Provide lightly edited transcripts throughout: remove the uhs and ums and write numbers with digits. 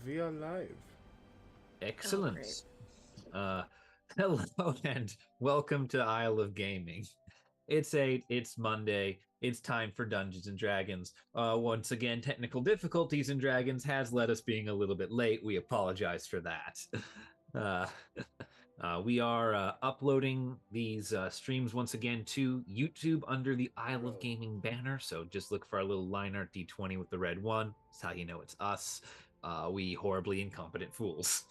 we are live. Oh, Excellent. Hello and welcome to Isle of Gaming. It's Monday. It's time for Dungeons and Dragons. Once again, technical difficulties in Dragons has led us being a little bit late. We apologize for that. Uh, we are uploading these streams once again to YouTube under the Isle of Gaming banner. So just look for our little line art D20 with the red one. That's how you know it's us. We horribly incompetent fools.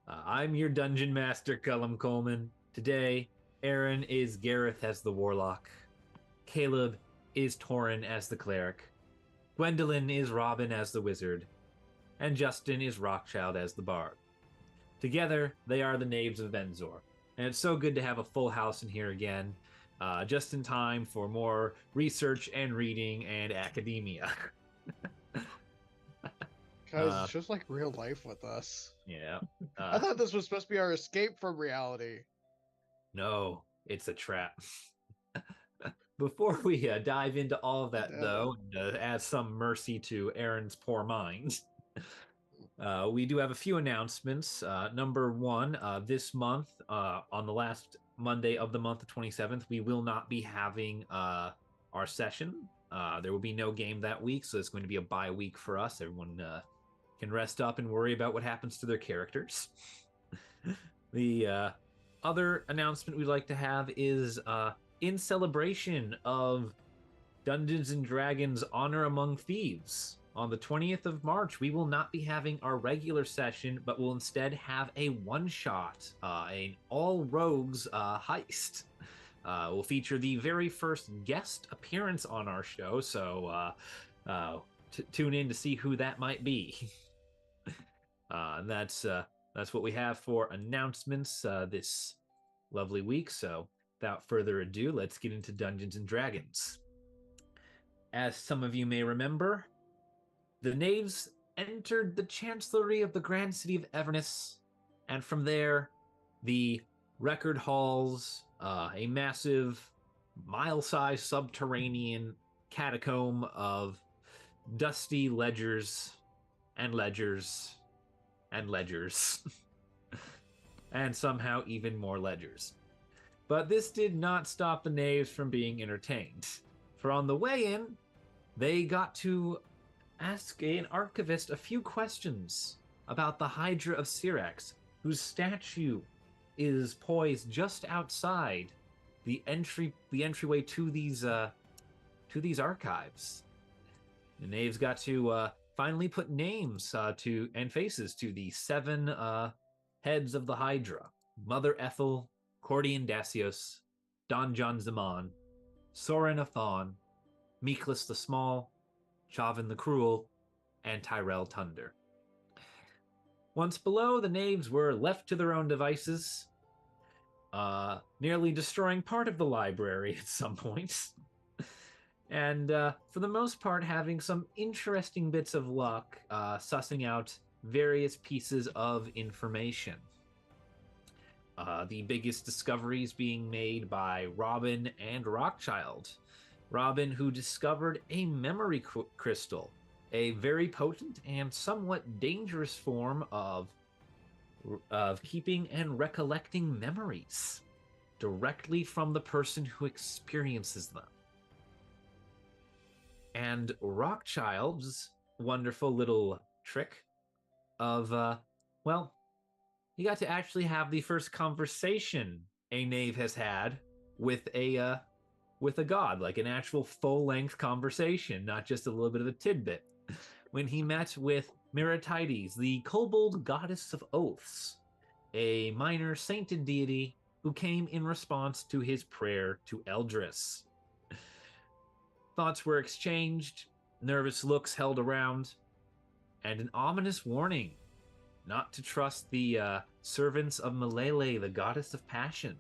I'm your dungeon master, Cullum Coleman. Today, Aaron is Gareth as the warlock. Caleb is Torin as the cleric. Gwendolyn is Robin as the wizard. And Justin is Rockchild as the bard. Together, they are the knaves of Venzor. And it's so good to have a full house in here again, just in time for more research and reading and academia. Guys, it's just like real life with us. Yeah. I thought this was supposed to be our escape from reality. No, it's a trap. Before we dive into all of that, though, and add some mercy to Aaron's poor mind, we do have a few announcements. Number one, this month, on the last Monday of the month, the 27th, we will not be having our session. There will be no game that week, so it's going to be a bye week for us. Everyone can rest up and worry about what happens to their characters. The other announcement we'd like to have is in celebration of Dungeons and Dragons Honor Among Thieves. On the 20th of March, we will not be having our regular session, but will instead have a one-shot, an all-rogues heist. Will feature the very first guest appearance on our show, so tune in to see who that might be. And that's what we have for announcements this lovely week. So without further ado, let's get into Dungeons and Dragons. As some of you may remember, the knaves entered the chancellery of the grand city of Everness, and from there, the record halls, a massive, mile-sized subterranean catacomb of dusty ledgers and ledgers and ledgers, and somehow even more ledgers. But this did not stop the knaves from being entertained, for on the way in, they got to ask an archivist a few questions about the Hydra of Syrax, whose statue is poised just outside the entryway to these archives. The knaves got to finally put names to and faces to the seven heads of the Hydra: Mother Ethel, Cordian Dacios, Don John Zaman, Soren Athon, Meeklis the Small, Chavin the Cruel, and Tyrell Tunder. Once below, the knaves were left to their own devices, nearly destroying part of the library at some points. And for the most part, having some interesting bits of luck sussing out various pieces of information. The biggest discoveries being made by Robin and Rockchild. Robin, who discovered a memory crystal, a very potent and somewhat dangerous form of keeping and recollecting memories directly from the person who experiences them. And Rockchild's wonderful little trick of, you got to actually have the first conversation a knave has had with a god, like an actual full-length conversation, not just a little bit of a tidbit. When he met with Miratides, the kobold goddess of oaths, a minor sainted deity who came in response to his prayer to Eldris. Thoughts were exchanged, nervous looks held around, and an ominous warning not to trust the servants of Malele, the goddess of passion,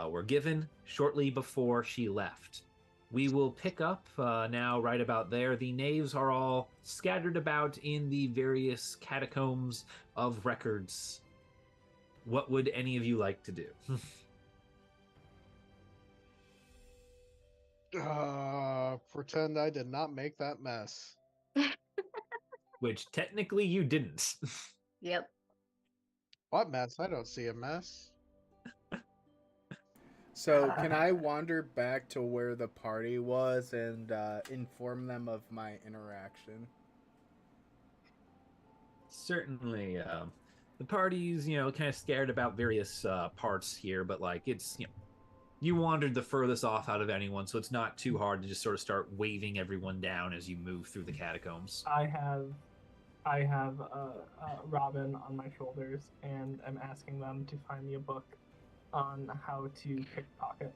were given shortly before she left. We will pick up now right about there. The knaves are all scattered about in the various catacombs of records. What would any of you like to do? Pretend I did not make that mess. which technically you didn't. Yep. What mess? I don't see a mess. So, can I wander back to where the party was and inform them of my interaction? Certainly, the party's kind of scared about various parts here, but like it's you wandered the furthest off out of anyone, so it's not too hard to just sort of start waving everyone down as you move through the catacombs. I have Robin on my shoulders, and I'm asking them to find me a book on how to pickpocket.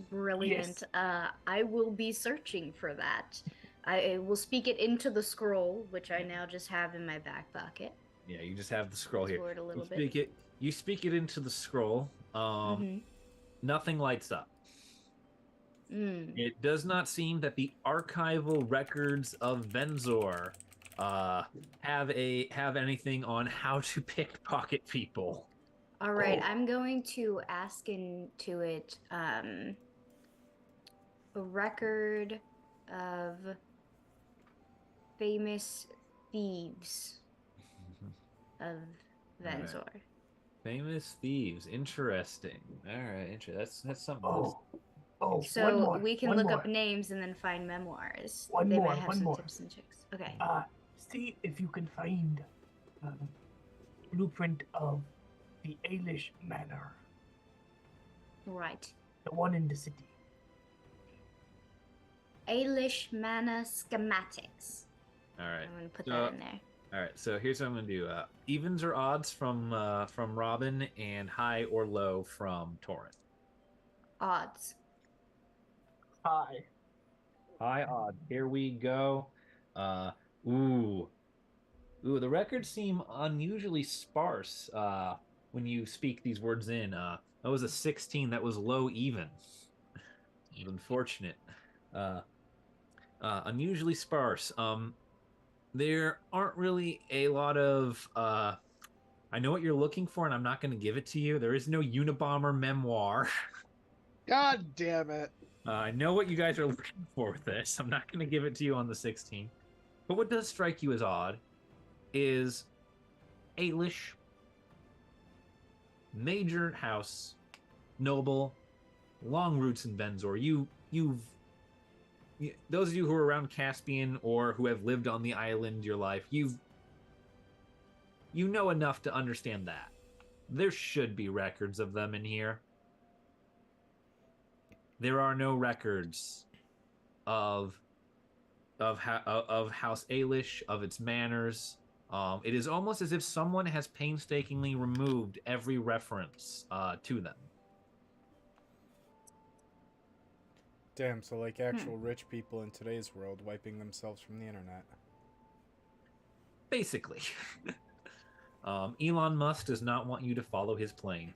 Brilliant. Yes. I will be searching for that. I will speak it into the scroll, which I now just have in my back pocket. Yeah, you just have the scroll here. Toward a little You speak it into the scroll. Nothing lights up. It does not seem that the archival records of Venzor have anything on how to pickpocket people. All right, I'm going to ask into it a record of famous thieves of Venzor. Right. Famous thieves. Interesting. All right, that's something. So we can look up names and then find memoirs. They might have some tips and tricks. Okay. See if you can find blueprint of the Ailish Manor. Right. The one in the city. Ailish Manor schematics. All right. I'm gonna put that in there. All right. So here's what I'm gonna do. Evens or odds from Robin, and high or low from Torrent. Odds. High odd. Here we go. Ooh. The records seem unusually sparse when you speak these words in. That was a 16. That was low even. Unfortunate. Unusually sparse. There aren't really a lot of. I know what you're looking for, and I'm not going to give it to you. There is no Unabomber memoir. God damn it. I know what you guys are looking for with this. I'm not going to give it to you on the 16. But what does strike you as odd is Ailish, major house, noble, long roots in Venzor. Those of you who are around Caspian or who have lived on the island your life, you know enough to understand that. There should be records of them in here. There are no records of House Ailish, of its manners. It is almost as if someone has painstakingly removed every reference to them. Damn, so like actual rich people in today's world wiping themselves from the internet. Basically. Elon Musk does not want you to follow his plane.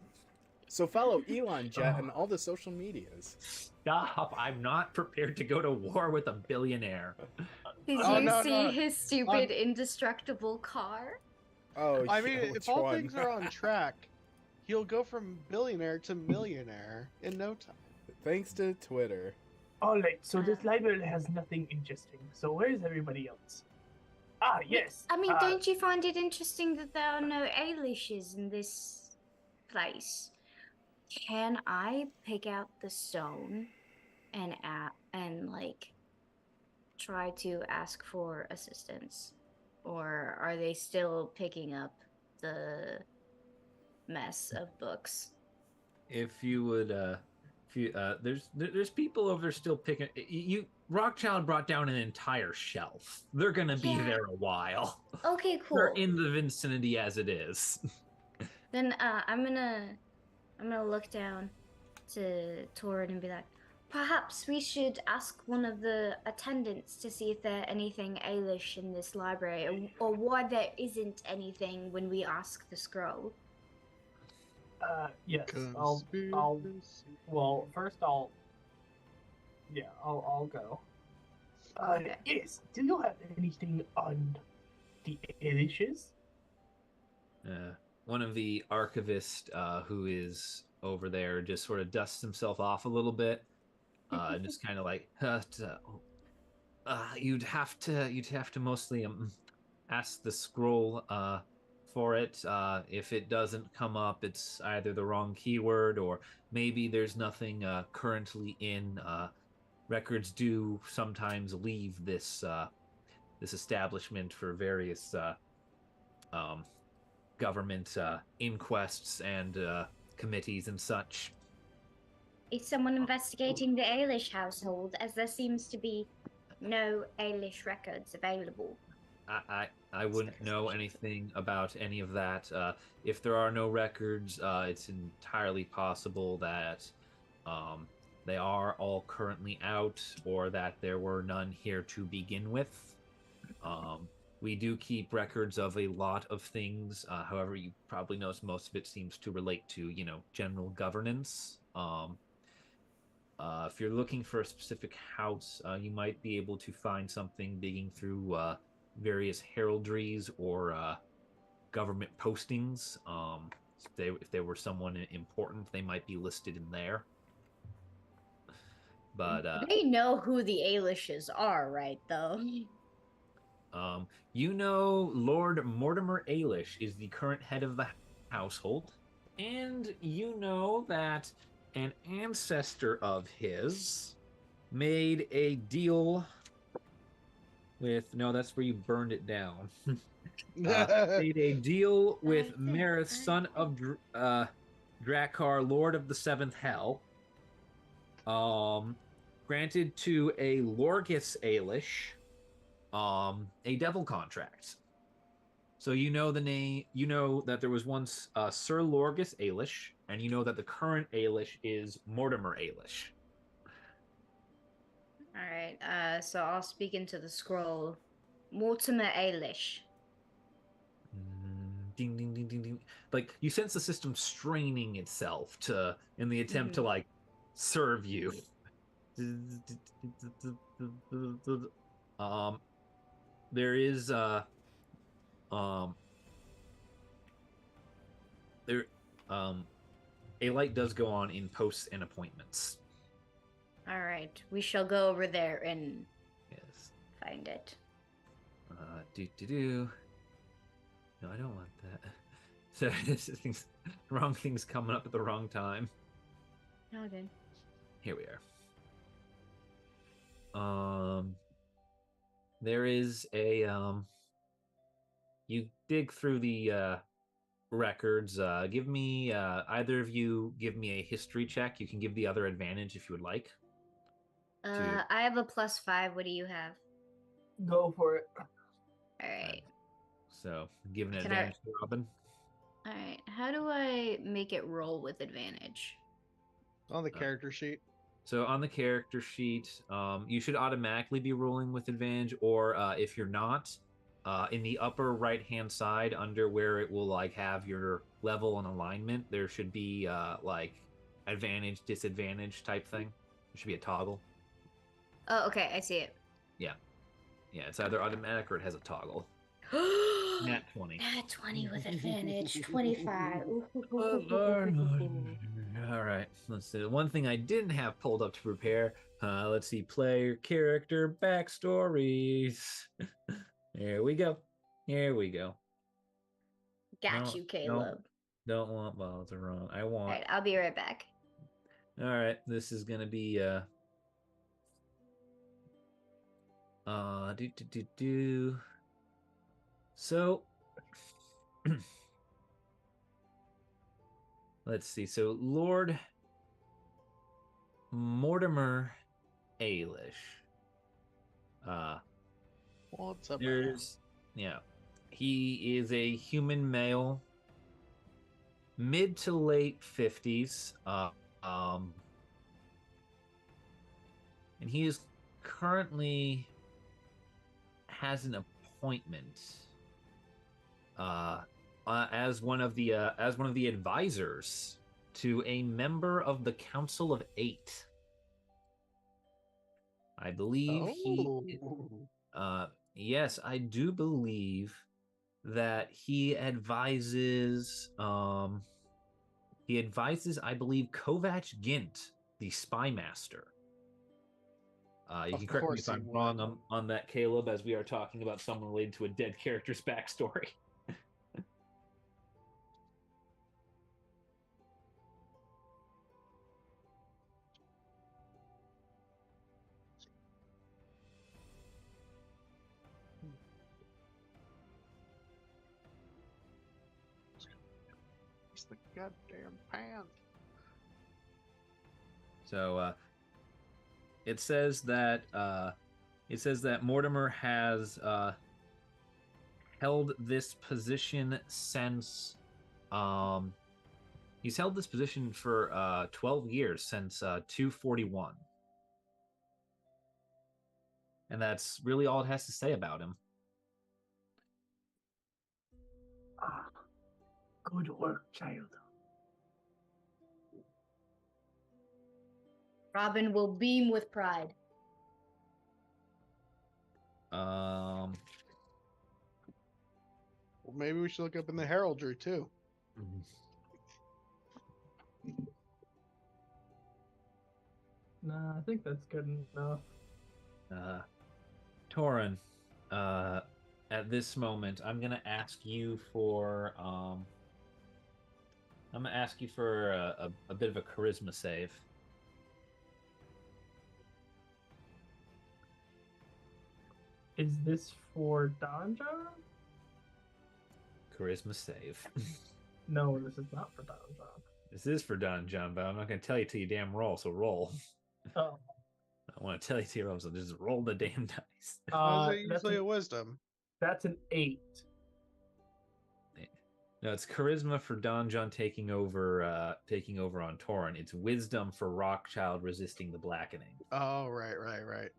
So follow Elon Jet and all the social medias. Stop! I'm not prepared to go to war with a billionaire. Did you see his stupid indestructible car? Oh, I mean, if all one? things are on track, he'll go from billionaire to millionaire in no time. Thanks to Twitter. Alright, so this library has nothing interesting. So where's everybody else? Ah, yes. I mean, don't you find it interesting that there are no Ailishes in this place? Can I pick out the stone and like try to ask for assistance, or are they still picking up the mess of books? If you would, there's people over there still picking. Rockchild brought down an entire shelf. They're gonna be there a while. Okay, cool. They're in the vicinity as it is. Then I'm gonna look down to Torrid and be like, perhaps we should ask one of the attendants to see if there's anything Ailish in this library, or why there isn't anything when we ask the scroll. Yes. Well, first I'll go. Okay. Yes. Do you have anything on the Ailishes? One of the archivists who is over there just sort of dusts himself off a little bit, and just kind of like, you'd have to mostly ask the scroll for it. If it doesn't come up, it's either the wrong keyword or maybe there's nothing currently in. Records do sometimes leave this establishment for various um, government inquests and committees and such. Is someone investigating the Ailish household, as there seems to be no Ailish records available? I wouldn't know anything about any of that. If there are no records, it's entirely possible that they are all currently out, or that there were none here to begin with. We do keep records of a lot of things. However, you probably notice most of it seems to relate to, general governance. If you're looking for a specific house, you might be able to find something digging through various heraldries or government postings. If they were someone important, they might be listed in there. But They know who the Ailishes are, right, though? Lord Mortimer Ailish is the current head of the household, and you know that an ancestor of his made a deal with. No, that's where you burned it down. Made a deal with Marith, son of Drakkar, Lord of the Seventh Hell. Granted to a Lorgus Ailish, a devil contract. So you know the name. You know that there was once Sir Lorgus Ailish, and you know that the current Ailish is Mortimer Ailish. All right. So I'll speak into the scroll. Mortimer Ailish. Ding ding ding ding ding. Like you sense the system straining itself in the attempt to like serve you. There is there a light does go on in posts and appointments. All right. We shall go over there and find it. No, I don't want that. So wrong things coming up at the wrong time. Okay. Here we are. There is a you dig through the records. Give me either of you give me a history check. You can give the other advantage if you would like. I have a +5. What do you have? Go for it. All right. So give an advantage to Robin. All right. How do I make it roll with advantage? On the character sheet. So on the character sheet, you should automatically be rolling with advantage, or if you're not, in the upper right-hand side, under where it will like have your level and alignment, there should be like advantage, disadvantage type thing. There should be a toggle. Oh, okay. I see it. Yeah, it's either automatic or it has a toggle. Nat 20. Nat 20 with advantage. 25. All right, let's see. One thing I didn't have pulled up to prepare. Let's see, player character backstories. Here we go. Got No, you, Caleb. Don't want balls are wrong. I want. All right, I'll be right back. All right, this is gonna be So let's see. So Lord Mortimer Ailish. What's up? He is a human male, mid to late 50s. And he is currently has an appointment as one of the advisors to a member of the Council of Eight. I believe yes, I do believe that he advises I believe Kovac Gint, the spy master. You Of can correct me course if he I'm wrong would. on that, Caleb, as we are talking about someone related to a dead character's backstory. It's the goddamn pan. So it says that Mortimer has held this position since he's held this position for 12 years, since 241. And that's really all it has to say about him. Ah, good work, child. Robin will beam with pride. Um, Well, maybe we should look up in the heraldry too. Nah, I think that's good enough. Torin, at this moment, I'm gonna ask you for a bit of a charisma save. Is this for Danja? Charisma save. No, this is not for Danja. This is for Don John, but I'm not gonna tell you till you damn roll. So roll. Oh, I want to tell you till you roll, so just roll the damn dice. How's it that's usually a an, wisdom? that's an 8. No, it's charisma for Don John taking over on Torin. It's wisdom for Rockchild resisting the blackening. Oh, right.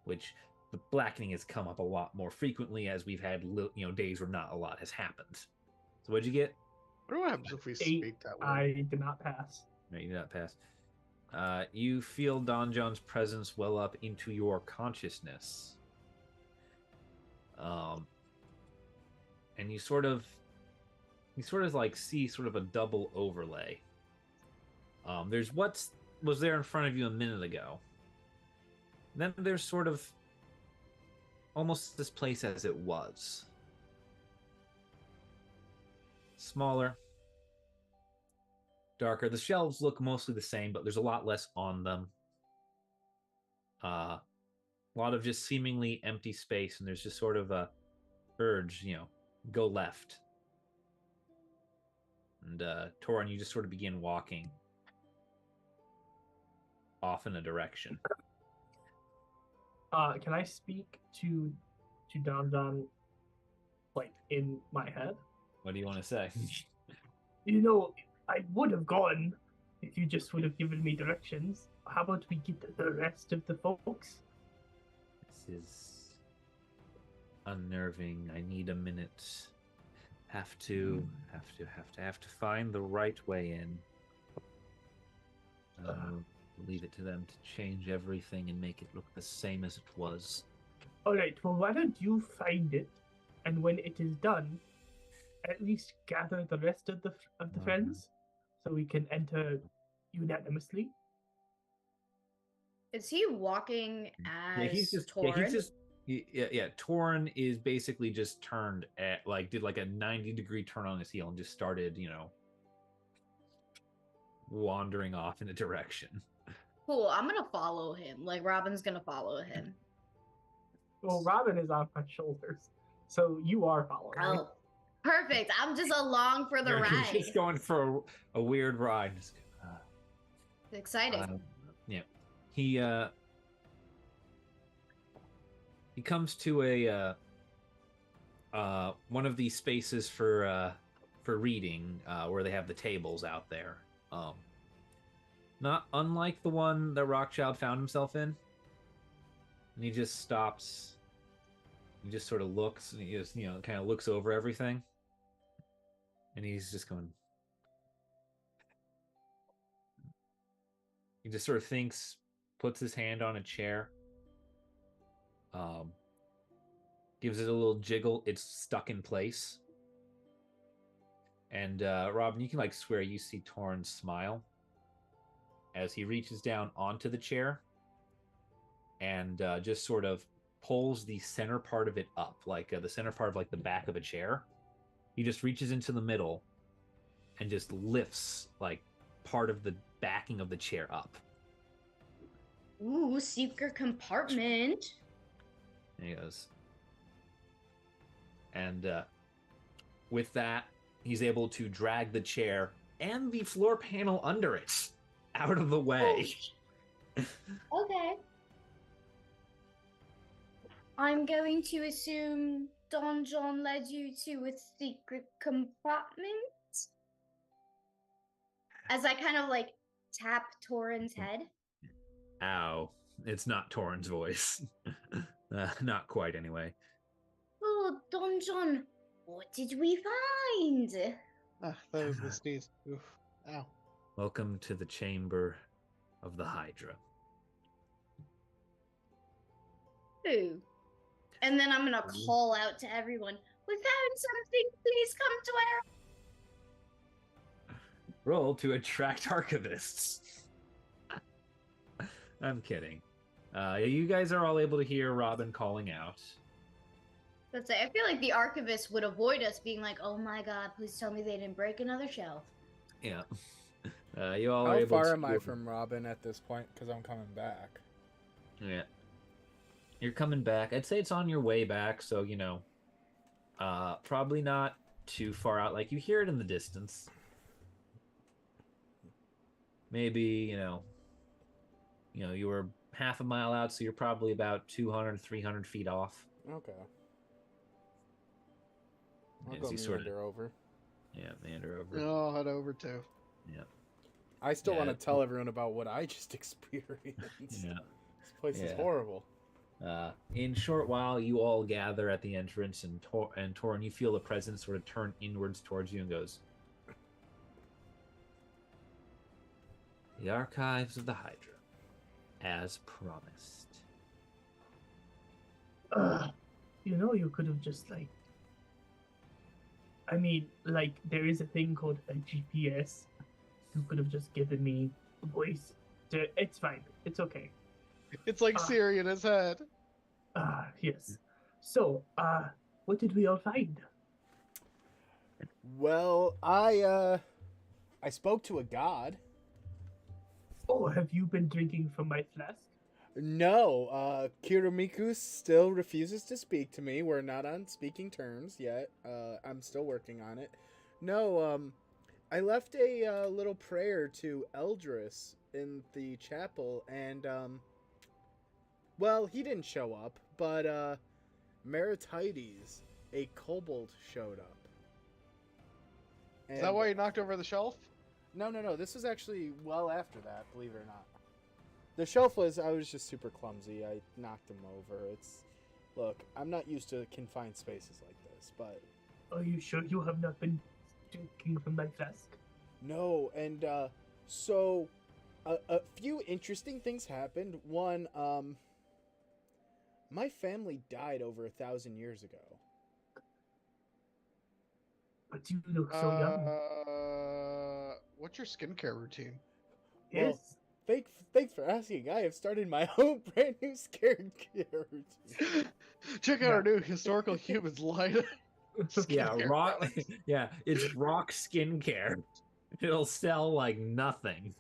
Which the blackening has come up a lot more frequently as we've had days where not a lot has happened. So what'd you get? What happens if we 8. speak that way? I did not pass. No, you did not pass. You feel Don John's presence well up into your consciousness. And you sort of like see sort of a double overlay. There's what was there in front of you a minute ago. Then there's sort of almost this place as it was. Smaller, darker. The shelves look mostly the same, but there's a lot less on them. A lot of just seemingly empty space, and there's just sort of a urge, go left. And Torin, you just sort of begin walking off in a direction. Can I speak to Don Don, like, in my head? What do you want to say? I would have gone if you just would have given me directions. How about we get the rest of the folks? This is unnerving. I need a minute. Have to find the right way in. Leave it to them to change everything and make it look the same as it was. Alright, well, why don't you find it, and when it is done, at least gather the rest of the friends, so we can enter unanimously. Is he walking as Torin? Torin is basically just turned did like a 90-degree turn on his heel and just started, wandering off in a direction. Cool, I'm gonna follow him. Like, Robin's gonna follow him. Well, Robin is on my shoulders, so you are following me. Oh, perfect. I'm just along for the ride. He's just going for a weird ride. It's exciting. Yeah. He comes to a one of these spaces for reading, where they have the tables out there. Not unlike the one that Rockchild found himself in. And he just stops. He just sort of looks, and he just, kind of looks over everything. And he's just going. He just sort of thinks, puts his hand on a chair, gives it a little jiggle. It's stuck in place. And Robin, you can swear you see Torin smile as he reaches down onto the chair and just sort of pulls the center part of it up, like the center part of like the back of a chair. He just reaches into the middle and just lifts like part of the backing of the chair up. Ooh, secret compartment. And he goes, and with that, he's able to drag the chair and the floor panel under it out of the way. Okay. I'm going to assume Don John led you to a secret compartment. As I kind of like tap Torin's head. Ow. It's not Torin's voice. Not quite, anyway. Oh, Don John, what did we find? Ah, that was the sneeze. Oof. Ow. Welcome to the chamber of the Hydra. Ooh. And then I'm gonna call out to everyone. We found something. Please come to our. Roll to attract archivists. I'm kidding. You guys are all able to hear Robin calling out. Let's say I feel like the archivist would avoid us being like, "Oh my God, please tell me they didn't break another shelf." Yeah. You all are How able far to... am I from Robin at this point? Because I'm coming back. Yeah. You're coming back. I'd say it's on your way back, so, you know, probably not too far out. Like, you hear it in the distance. Maybe, you know, you were half a mile out, so you're probably about 200, 300 feet off. Okay. I'll As go you meander over. Yeah, meander over. I'll head over too. Yeah. I still Yeah, want to tell everyone about what I just experienced. Yeah. This place is Yeah. horrible. In short while, you all gather at the entrance, and Torin, you feel the presence sort of turn inwards towards you and goes, "The archives of the Hydra, as promised." You could have just like. I mean, like, there is a thing called a GPS. You could have just given me a voice. It's fine. It's okay. It's like Siri in his head. Yes. So, what did we all find? Well, I spoke to a god. Oh, have you been drinking from my flask? No, Kirimiku still refuses to speak to me. We're not on speaking terms yet. I'm still working on it. No, I left a little prayer to Eldris in the chapel, and well, he didn't show up, but Meritides, a kobold, showed up. Is that why you knocked over the shelf? No. This was actually well after that, believe it or not. The shelf was, I was just super clumsy. I knocked him over. Look, I'm not used to confined spaces like this, but... Are you sure you have not been drinking from my flask? No, and, so, a few interesting things happened. One, my family died over 1,000 years ago. But you look so young. What's your skincare routine? Yes. Thanks for asking. I have started my own brand new skincare routine. Check out our new historical humans line. Yeah, it's rock skincare. It'll sell like nothing.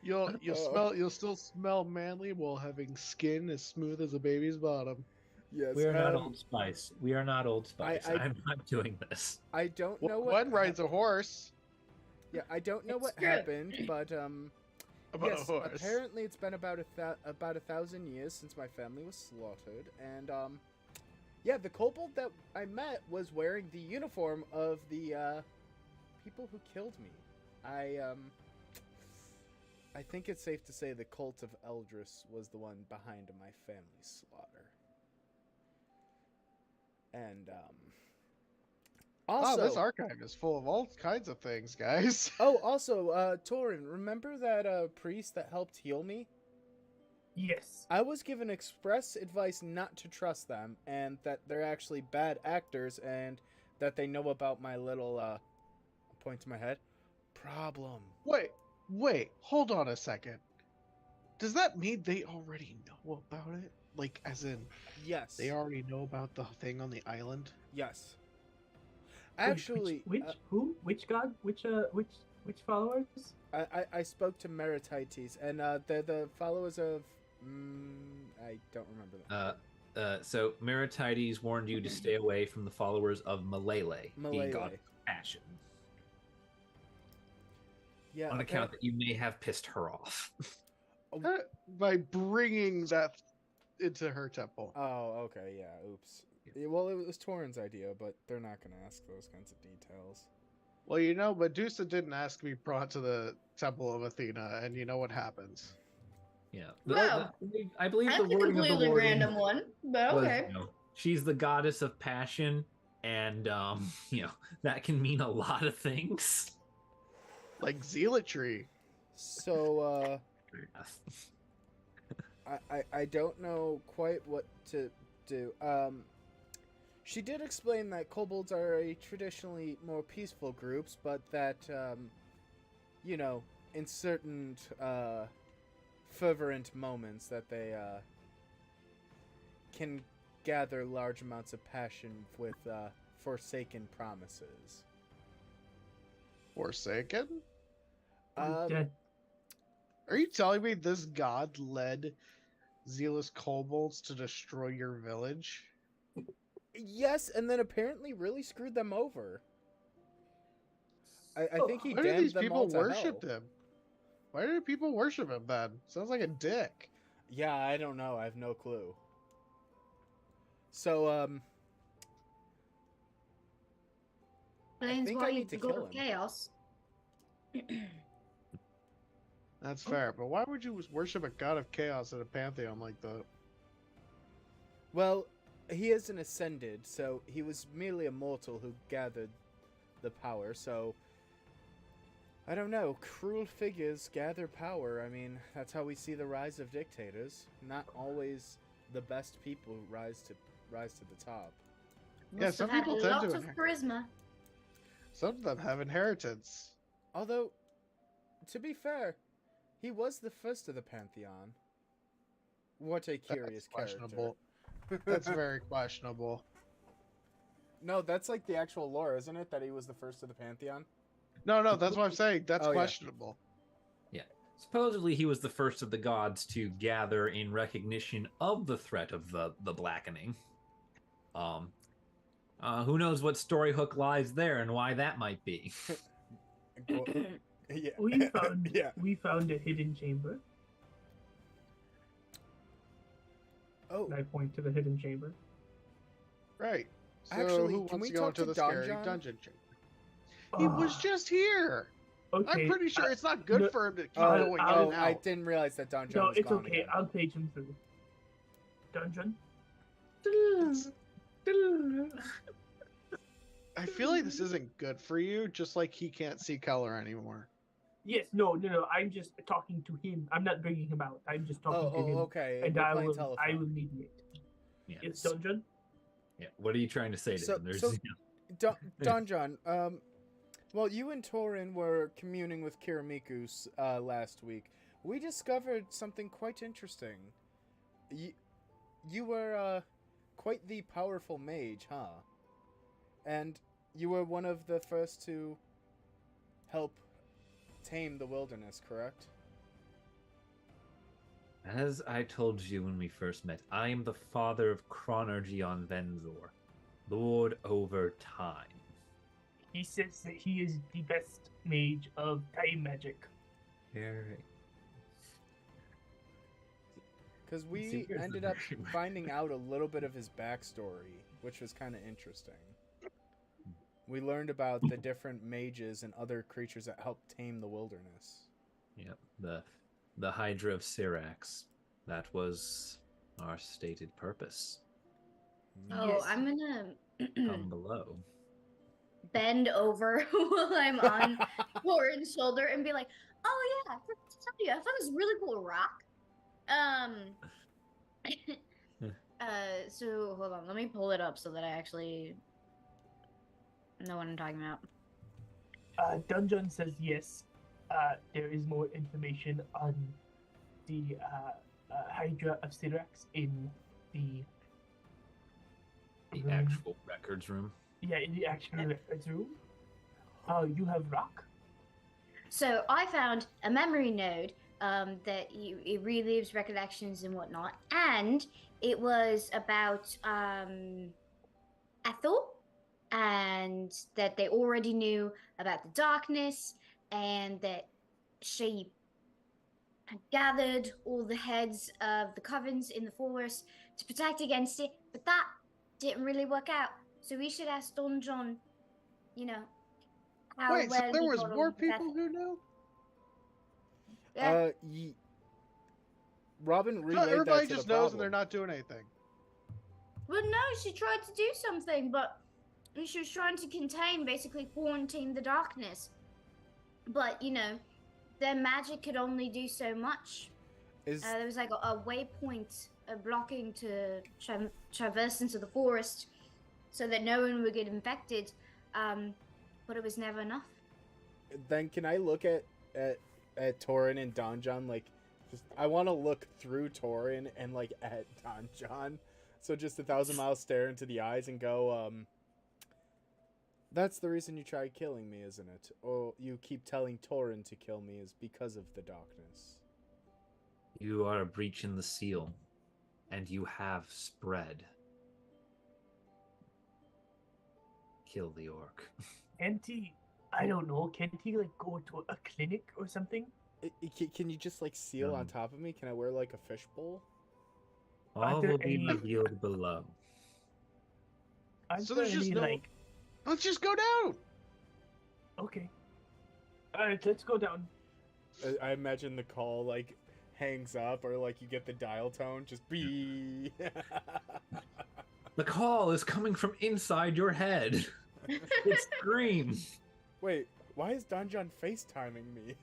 You'll still smell manly while having skin as smooth as a baby's bottom. Yes, We are not Old Spice. We are not Old Spice. I'm not doing this. I don't know One rides a horse. Yeah, I don't know It's what true. happened, but About yes, a horse. apparently it's been about 1,000 years since my family was slaughtered, and yeah, the kobold that I met was wearing the uniform of the people who killed me. I think it's safe to say the cult of Eldris was the one behind my family's slaughter. And also, this archive is full of all kinds of things, guys. Oh, also, Torin, remember that priest that helped heal me? Yes. I was given express advice not to trust them, and that they're actually bad actors, and that they know about my little, point to my head, problem. Wait, hold on a second. Does that mean they already know about it? Like, as in, Yes. they already know about the thing on the island? Yes. Wait, Actually, who? Which god? Which followers? I spoke to Meritites, and they're the followers of. I don't remember them. So Meritides warned you to stay away from the followers of Malele, the god of passion. Yeah. On account that you may have pissed her off. By bringing that into her temple. Oh, okay, yeah. Oops. Yeah, well, it was Torin's idea, but they're not going to ask those kinds of details. Well, you know, Medusa didn't ask to be brought to the temple of Athena, and you know what happens. Yeah. Wow. I believe That's the a wording of the completely wording random one, but was, okay. she's the goddess of passion, and that can mean a lot of things. Like zealotry. So, I don't know quite what to do. She did explain that kobolds are a traditionally more peaceful groups, but that, in certain fervent moments that they can gather large amounts of passion with forsaken promises. Forsaken? Dead. Are you telling me this god led zealous kobolds to destroy your village? Yes, and then apparently really screwed them over. I think he Why do damned these them people all to worship hell. him? Why do people worship him then? Sounds like a dick. Yeah, I don't know. I have no clue. So, Explains think why I you need to go kill to him. chaos. That's fair, but why would you worship a god of chaos at a pantheon like that? well, he isn't ascended, so he was merely a mortal who gathered the power, so... I don't know. Cruel figures gather power. I mean, that's how we see the rise of dictators. Not always the best people who rise to the top. Yeah, Must some have had people tend lots to of charisma. Some of them have inheritance. Although, to be fair, he was the first of the pantheon. What a curious character. Questionable. That's very questionable. No, that's like the actual lore, isn't it? That he was the first of the pantheon. No, that's what I'm saying. That's Oh, yeah. questionable. Yeah. Supposedly he was the first of the gods to gather in recognition of the threat of the blackening. Who knows what story hook lies there and why that might be. Yeah. We found a hidden chamber. Oh, And I point to the hidden chamber. Right. So Actually, who can wants we to go talk into to the scary Don John? dungeon chamber? He was just here. Okay. I'm pretty sure it's not good no- for him to keep I'll- going in I'll- and I out. didn't realize that Don John No, was it's gone okay. again. I'll page him through. Dungeon. I feel like this isn't good for you, just like he can't see color anymore. Yes, no. I'm just talking to him. I'm not bringing him out. I'm just talking to him. Okay. And we're I playing will telephone. mediate. Yeah. It's dungeon. Yeah. What are you trying to say to So- him? There's, so- Don John, well, you and Torin were communing with Kiramikus last week. We discovered something quite interesting. You were quite the powerful mage, huh? And you were one of the first to help tame the wilderness, correct? As I told you when we first met, I am the father of Chronergy on Venzor, Lord over time. He says that he is the best mage of time magic. Because See, we here's the ended up version. finding out a little bit of his backstory, which was kind of interesting. We learned about the different mages and other creatures that helped tame the wilderness. Yep, the Hydra of Syrax. That was our stated purpose. Oh, Yes. I'm gonna Come below. bend over while I'm on Lauren's shoulder and be like, "Oh yeah, I forgot to tell you, I found this really cool rock." So hold on, let me pull it up so that I actually know what I'm talking about. Dungeon says yes. There is more information on the Hydra of Syrax in the The room. actual records room. Yeah, in the actual records room. You have rock. So I found a memory node that it relives recollections and whatnot, and it was about Ethel, and that they already knew about the darkness, and that she had gathered all the heads of the covens in the forest to protect against it, but that didn't really work out. So we should ask Don John, you know, how Wait, so well there he was got more on with Ethel. people who knew? Yeah. Robin So relayed everybody that to just the knows problem. and they're not doing anything. Well, no, she tried to do something, but she was trying to contain, basically quarantine the darkness. But, you know, their magic could only do so much. Is There was like a waypoint blocking to traverse into the forest so that no one would get infected. But it was never enough. then can I look at Torin and Donjon, like, just I want to look through Torin and like at Donjon, so just 1,000-mile stare into the eyes and go, that's the reason you tried killing me, isn't it? Or you keep telling Torin to kill me is because of the darkness. You are breaching the seal, and you have spread. Kill the orc. Can't he? I don't know. Can't he like go to a clinic or something? Can you just like seal on top of me? Can I wear like a fishbowl? All there will be any- revealed below. Aren't So there there's just any no- like? Let's just go down. Okay. All right, let's go down. I imagine the call like hangs up, or like you get the dial tone, just be. The call is coming from inside your head. It screams. Wait, why is Donjon FaceTiming me?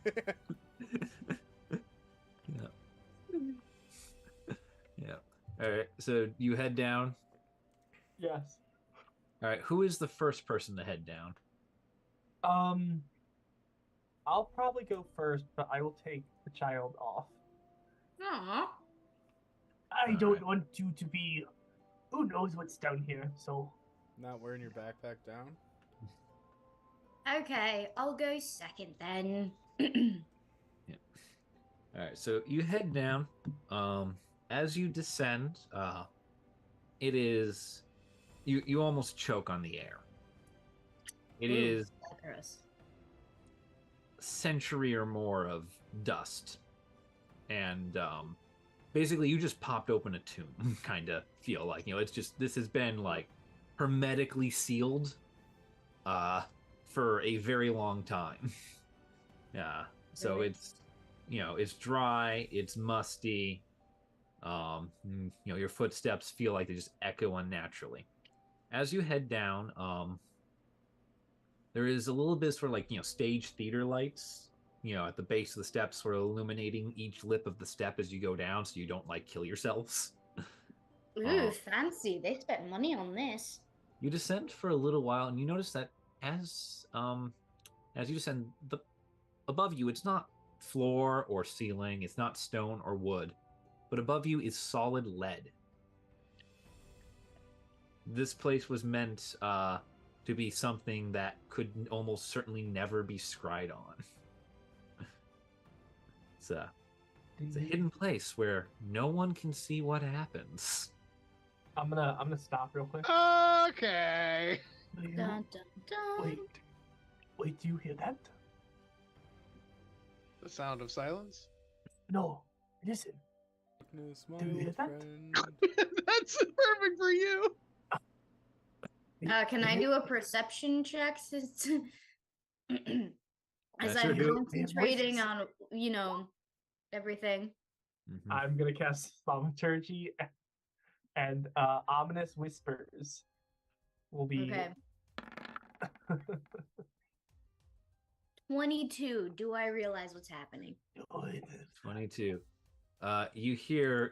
Yeah. All right. So you head down. Yes. All right. Who is the first person to head down? I'll probably go first, but I will take the child off. Aww. I don't want you to be. Who knows what's down here? So Not wearing your backpack down? Okay, I'll go second then. All right. So you head down. As you descend, it is you almost choke on the air. It Ooh. is Gross. a century or more of dust, and basically you just popped open a tomb. Kind of feel like, you know, it's just, this has been like hermetically sealed for a very long time. Yeah. So Really? it's, you know, it's dry, it's musty. You know, your footsteps feel like they just echo unnaturally. As you head down, there is a little bit sort of like, you know, stage theater lights, you know, at the base of the steps, sort of illuminating each lip of the step as you go down, so you don't like kill yourselves. Ooh, fancy. They spent money on this. You descend for a little while, and you notice that as you descend, above you, it's not floor or ceiling, it's not stone or wood, but above you is solid lead. This place was meant to be something that could almost certainly never be scryed on. It's a hidden place where no one can see what happens. I'm gonna stop real quick. Okay. Do you- Dun, dun, dun. Wait, do you hear that? The sound of silence. No, listen. Darkness, my Do you hear old that? friend. That's perfect for you. Can I do a perception check since as Yeah, sure, I'm do it. concentrating Voices. on, you know, everything? Mhm. I'm gonna cast thaumaturgy, and ominous whispers will be. Okay. 22. Do I realize what's happening? 22. You hear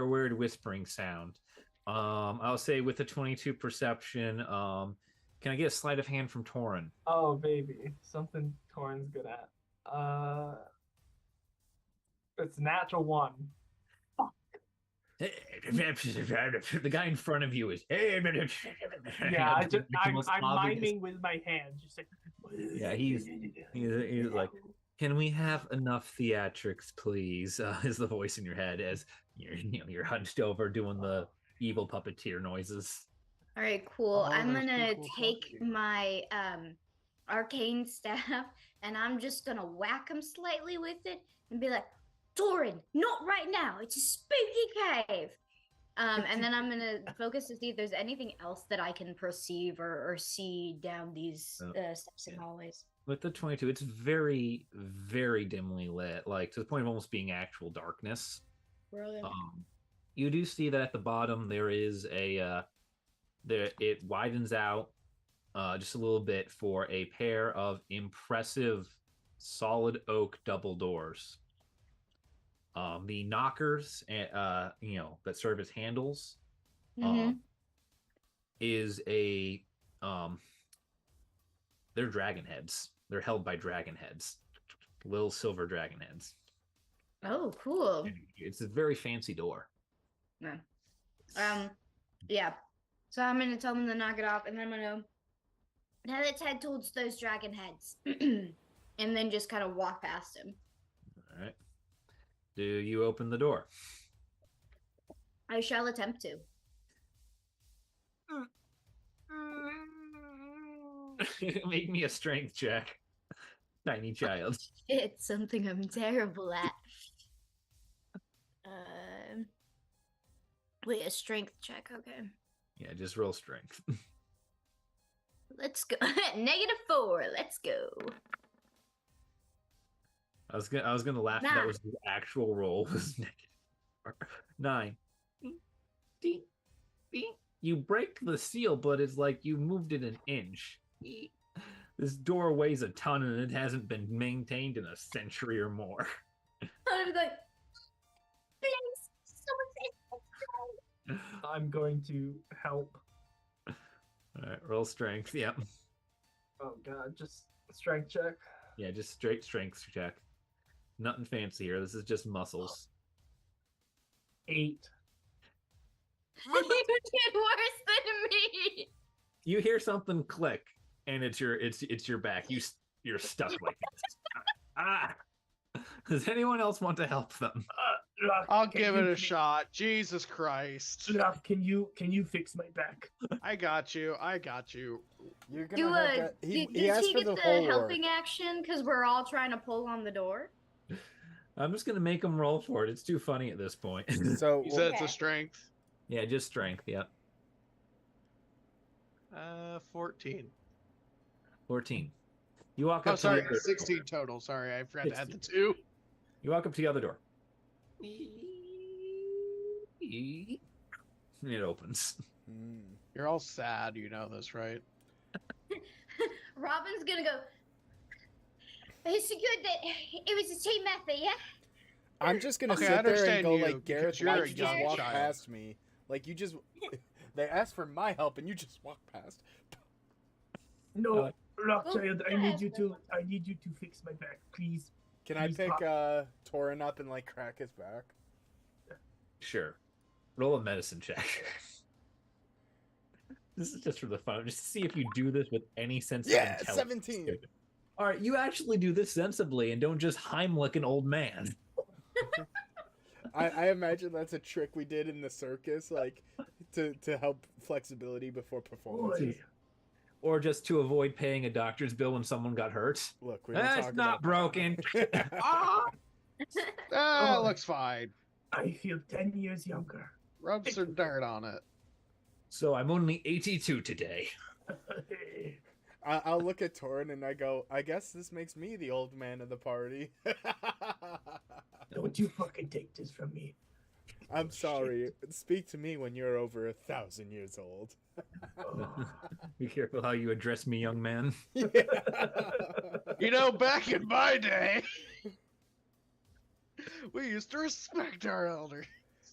a weird whispering sound. I'll say with the 22 perception, can I get a sleight of hand from Torin? Oh baby, something Torin's good at. It's natural 1. Fuck. The guy in front of you is. Yeah, I'm miming with my hands, just like. Yeah, he's like, can we have enough theatrics, please? Is the voice in your head as you're hunched over doing the evil puppeteer noises. All right, cool. Oh, I'm those gonna people take talk to you. my arcane staff and I'm just gonna whack him slightly with it and be like, Torin, not right now. It's a spooky cave. And then I'm gonna focus to see if there's anything else that I can perceive or see down these steps and hallways. With the 22, it's very, very dimly lit, like to the point of almost being actual darkness. Brilliant. You do see that at the bottom there is it widens out just a little bit for a pair of impressive solid oak double doors. The knockers, that serve as handles, is they're dragon heads. They're held by dragon heads, little silver dragon heads. Oh, cool. It's a very fancy door. Yeah. Yeah. So I'm gonna tell them to knock it off, and then I'm gonna now let's head towards those dragon heads, and then just kind of walk past him. All right. Do you open the door? I shall attempt to. Make me a strength check. Tiny child. It's something I'm terrible at. Wait, a strength check. Okay. Yeah, just roll strength. Let's go. -4. Let's go. I was gonna laugh if that was the actual roll was -9. Ding, ding. You break the seal, but it's like you moved it an inch. This door weighs a ton and it hasn't been maintained in a century or more. I'm like, please, someone I'm going to help. All right, roll strength. Yep. Oh god, just strength check. Yeah, just straight strength check. Nothing fancy here. This is just muscles. 8. You did worse than me. You hear something click, and it's your back. You're stuck like this. Does anyone else want to help them? Locke, I'll give it a shot. Jesus Christ. Locke, can you fix my back? I got you. You're Do gonna have that. did He asked he for get the the whole helping war. action because we're all trying to pull on the door? I'm just gonna make them roll for it. It's too funny at this point. So You said it's Okay. a strength. Yeah, just strength. Yep. 14. 14. You walk Oh, up. sorry, to the, 16 total. Sorry, I forgot to add the 16. 2. You walk up to the other door. And it opens. You're all sad, you know this, right? Robin's gonna go. It's good that it was a team effort, yeah? I'm just gonna Okay, I sit there and understand go you, like Gareth, because you're why a you just young walk child. past me? Like you just they asked for my help and you just walk past. No, Locke, Oh, child, I need you to fix my back, please. Can I Please pick talk. Torin up and like crack his back? Sure. Roll a medicine check. This is just for the fun, just to see if you do this with any sense Yeah, of intelligence. 17. All right, you actually do this sensibly and don't just Heimlich an old man. I imagine that's a trick we did in the circus, like to help flexibility before performances. Boy, Or just to avoid paying a doctor's bill when someone got hurt. Look, we don't That's talk not about broken. that. Ah! Ah, Oh. looks fine. I feel 10 years younger. Rub some dirt on it. So I'm only 82 today. I'll look at Torin and I go, I guess this makes me the old man of the party. Don't you fucking take this from me. I'm sorry. Speak to me when you're over 1,000 years old. Oh. Be careful how you address me, young man. Yeah. You know, back in my day, we used to respect our elders.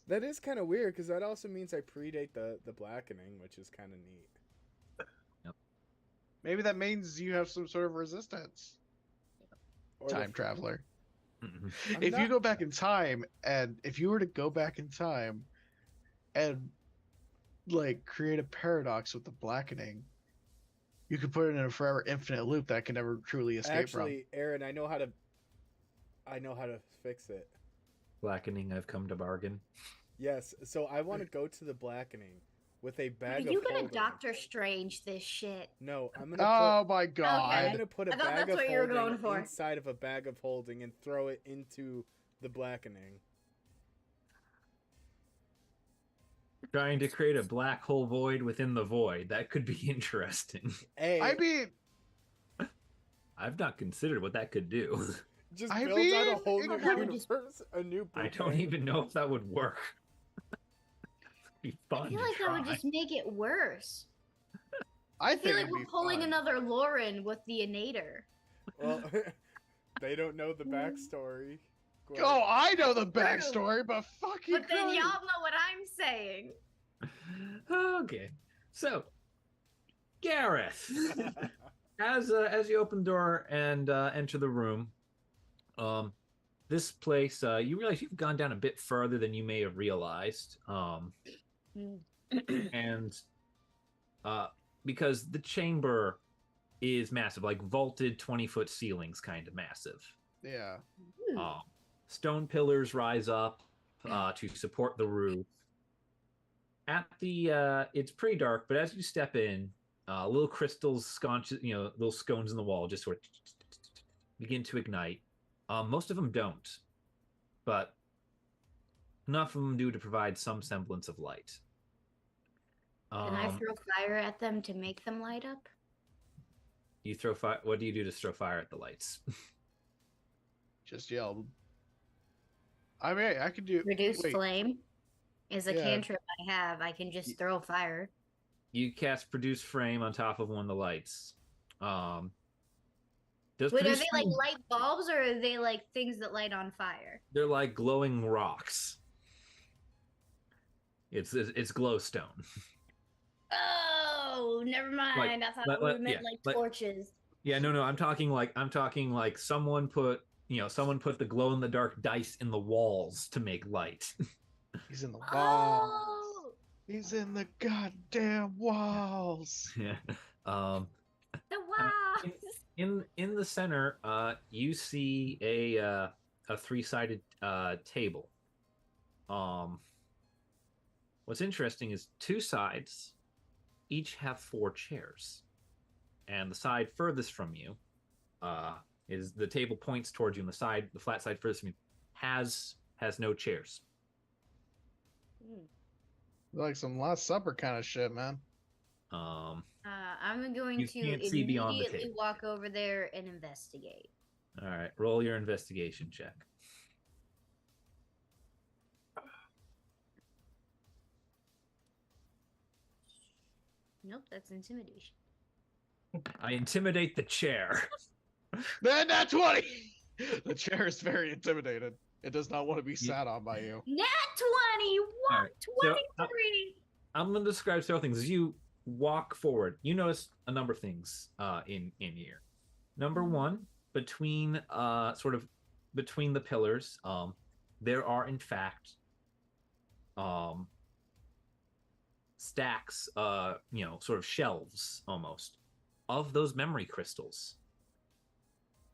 That is kind of weird because that also means I predate the blackening, which is kind of neat. Maybe that means you have some sort of resistance. Or the- Time traveler. Mhm. I'm If you not- go back in time, and if you were to go back in time and like create a paradox with the blackening, you could put it in a forever infinite loop that can never truly escape from. Actually, Aaron, I know how to fix it. Blackening, I've come to bargain. Yes, so I want to go to the blackening with a bag Are you of gonna holding. Doctor Strange this shit? No, I'm gonna Oh put. my I'm god! gonna put a I thought bag that's of what you were holding going for. inside of a bag of holding and throw it into the blackening. Trying to create a black hole void within the void. That could be interesting. Hey, I mean, I've not considered what that could do. just I build out a mean, whole it new could- universe, a new. I Big don't Bang. even know if that would work. It'd be fun I feel to like that would try. just make it worse. I I feel think like it'd we're be pulling fun. another Lauren with the Inator. Well, they don't know the backstory. Gwen. Oh, I know the backstory, but fucking. But then y'all know what I'm saying. Okay, so Gareth, as you open the door and enter the room, this place you realize you've gone down a bit further than you may have realized, and because the chamber is massive, like vaulted 20-foot ceilings, kind of massive. Yeah. Stone pillars rise up to support the roof. At the it's pretty dark, but as you step in, little crystals, sconces, little scones in the wall just sort of begin to ignite. Most of them don't, but enough of them do to provide some semblance of light. Can I throw fire at them to make them light up? You throw fire. What do you do to throw fire at the lights? Just yell. I mean, I could do. Reduce wait, flame is a Yeah. cantrip I have. I can just throw fire. You cast produce flame on top of one of the lights. Does Wait, are produce they like flame- light bulbs or are they like things that light on fire? They're like glowing rocks. It's glowstone. Oh, never mind. I thought we meant like torches. Yeah, no. I'm talking like someone put the glow in the dark dice in the walls to make light. he's in the walls. Oh, He's in the goddamn walls. Yeah. the wow. In the center, you see a three-sided table. What's interesting is two sides each have 4 chairs, and the side furthest from you is the table points towards you, and the flat side furthest from you has no chairs. Like some Last Supper kind of shit, man. I'm going You to can't see beyond the immediately table. walk over there and investigate. All right, roll your investigation check. Nope, that's intimidation. I intimidate the chair. Man, that's 20! The chair is very intimidated. It does not want to be sat on by you. Nat 20! What? All right, so, 23! I'm going to describe several things. As you walk forward, you notice a number of things in here. Number one, between between the pillars, there are in fact stacks, sort of shelves almost of those memory crystals.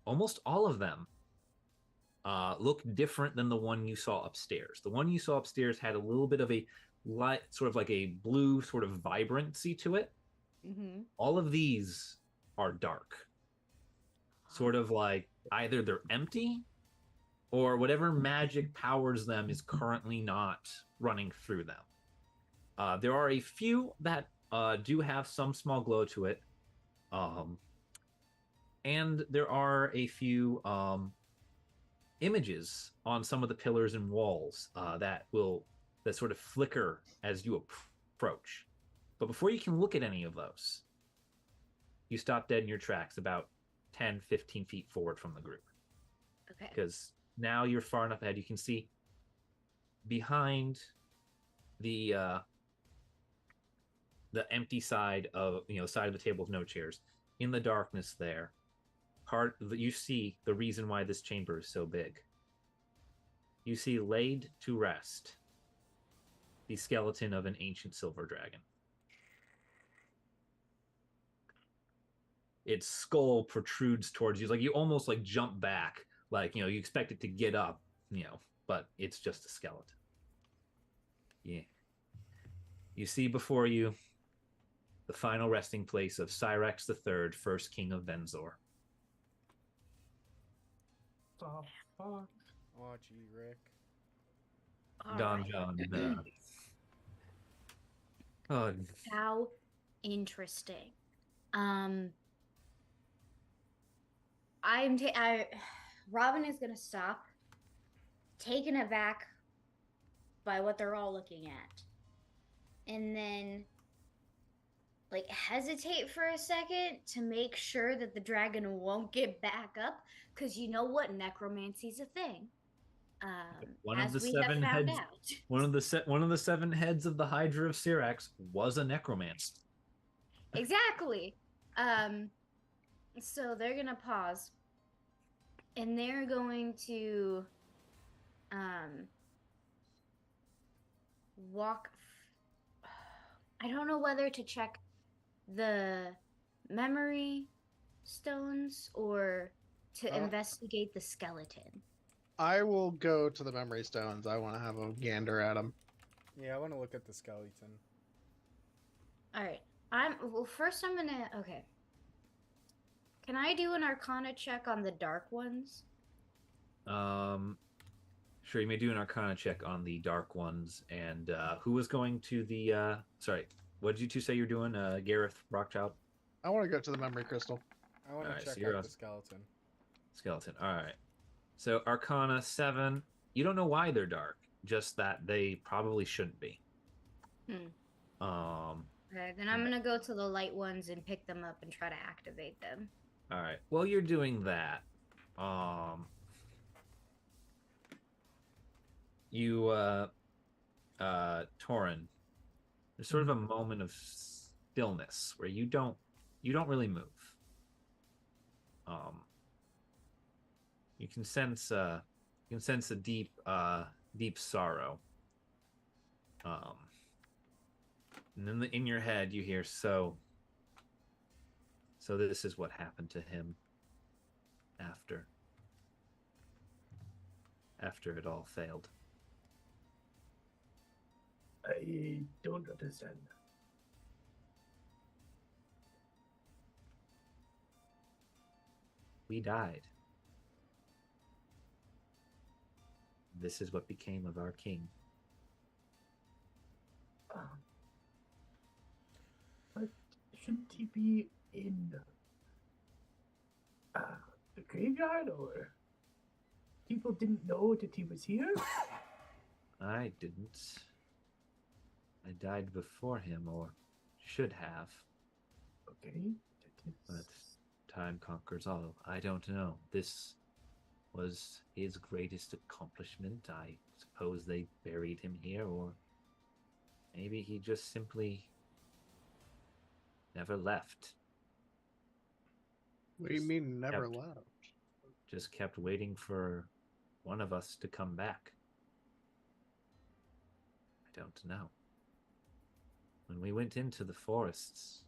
Almost all of them look different than the one you saw upstairs. The one you saw upstairs had a little bit of a light, sort of like a blue sort of vibrancy to it. Mm-hmm. All of these are dark. Sort of like either they're empty or whatever magic powers them is currently not running through them. There are a few that do have some small glow to it. And there are a few images on some of the pillars and walls that sort of flicker as you approach. But before you can look at any of those, you stop dead in your tracks about 10, 15 feet forward from the group. Okay. Because now you're far enough ahead, you can see behind the empty side of side of the table with no chairs, in the darkness there, you see the reason why this chamber is so big. You see laid to rest the skeleton of an ancient silver dragon. Its skull protrudes towards you. Like you almost like jump back, like you expect it to get up, but it's just a skeleton. Yeah. You see before you the final resting place of Cyrex III, first king of Venzor. Oh, fuck. Oh, gee, Rick. Don Alright. John. Oh, How interesting. Robin is gonna stop, taken aback by what they're all looking at, and then like hesitate for a second to make sure that the dragon won't get back up, because you know what, necromancy's a thing. one as of the we seven have found heads. out. One of the seven heads of the Hydra of Syrax was a necromancer. Exactly. So they're gonna pause, and they're going to walk. I don't know whether to check the memory stones or to investigate the skeleton. I will go to the memory stones. I want to have a gander at them. Yeah, I want to look at the skeleton. All right. First I'm gonna. Okay. Can I do an Arcana check on the dark ones? Sure, you may do an Arcana check on the dark ones. And who was going to the? Sorry, what did you two say you're doing, Gareth Rockchild? I want to go to the memory crystal. I want Alright, to so check you're out a- the skeleton. Skeleton. All right. So Arcana 7. You don't know why they're dark, just that they probably shouldn't be. Okay, then I'm gonna go to the light ones and pick them up and try to activate them. All right. While you're doing that, Torin, there's sort of a moment of stillness where you don't really move. You can sense a deep sorrow. And then in your head you hear, so this is what happened to him after it all failed. I don't understand. We died. This is what became of our king. But shouldn't he be in the graveyard, or people didn't know that he was here? I didn't. I died before him, or should have. Okay, that is... But time conquers all. I don't know. This was his greatest accomplishment. I suppose they buried him here, or maybe he just simply never left. What do you mean never Kept- left? Just kept waiting for one of us to come back. I don't know. When we went into the forests,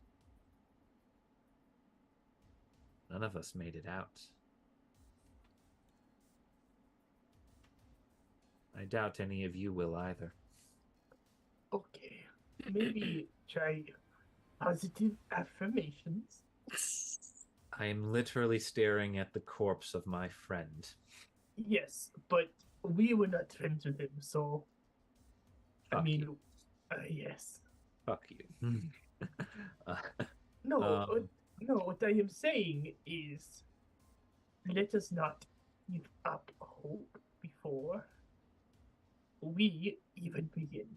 none of us made it out. I doubt any of you will either. Okay, maybe try positive affirmations. I am literally staring at the corpse of my friend. Yes, but we were not friends with him, so... Fuck I mean, you. yes. Fuck you. No, what I am saying is, let us not give up hope before we even begin.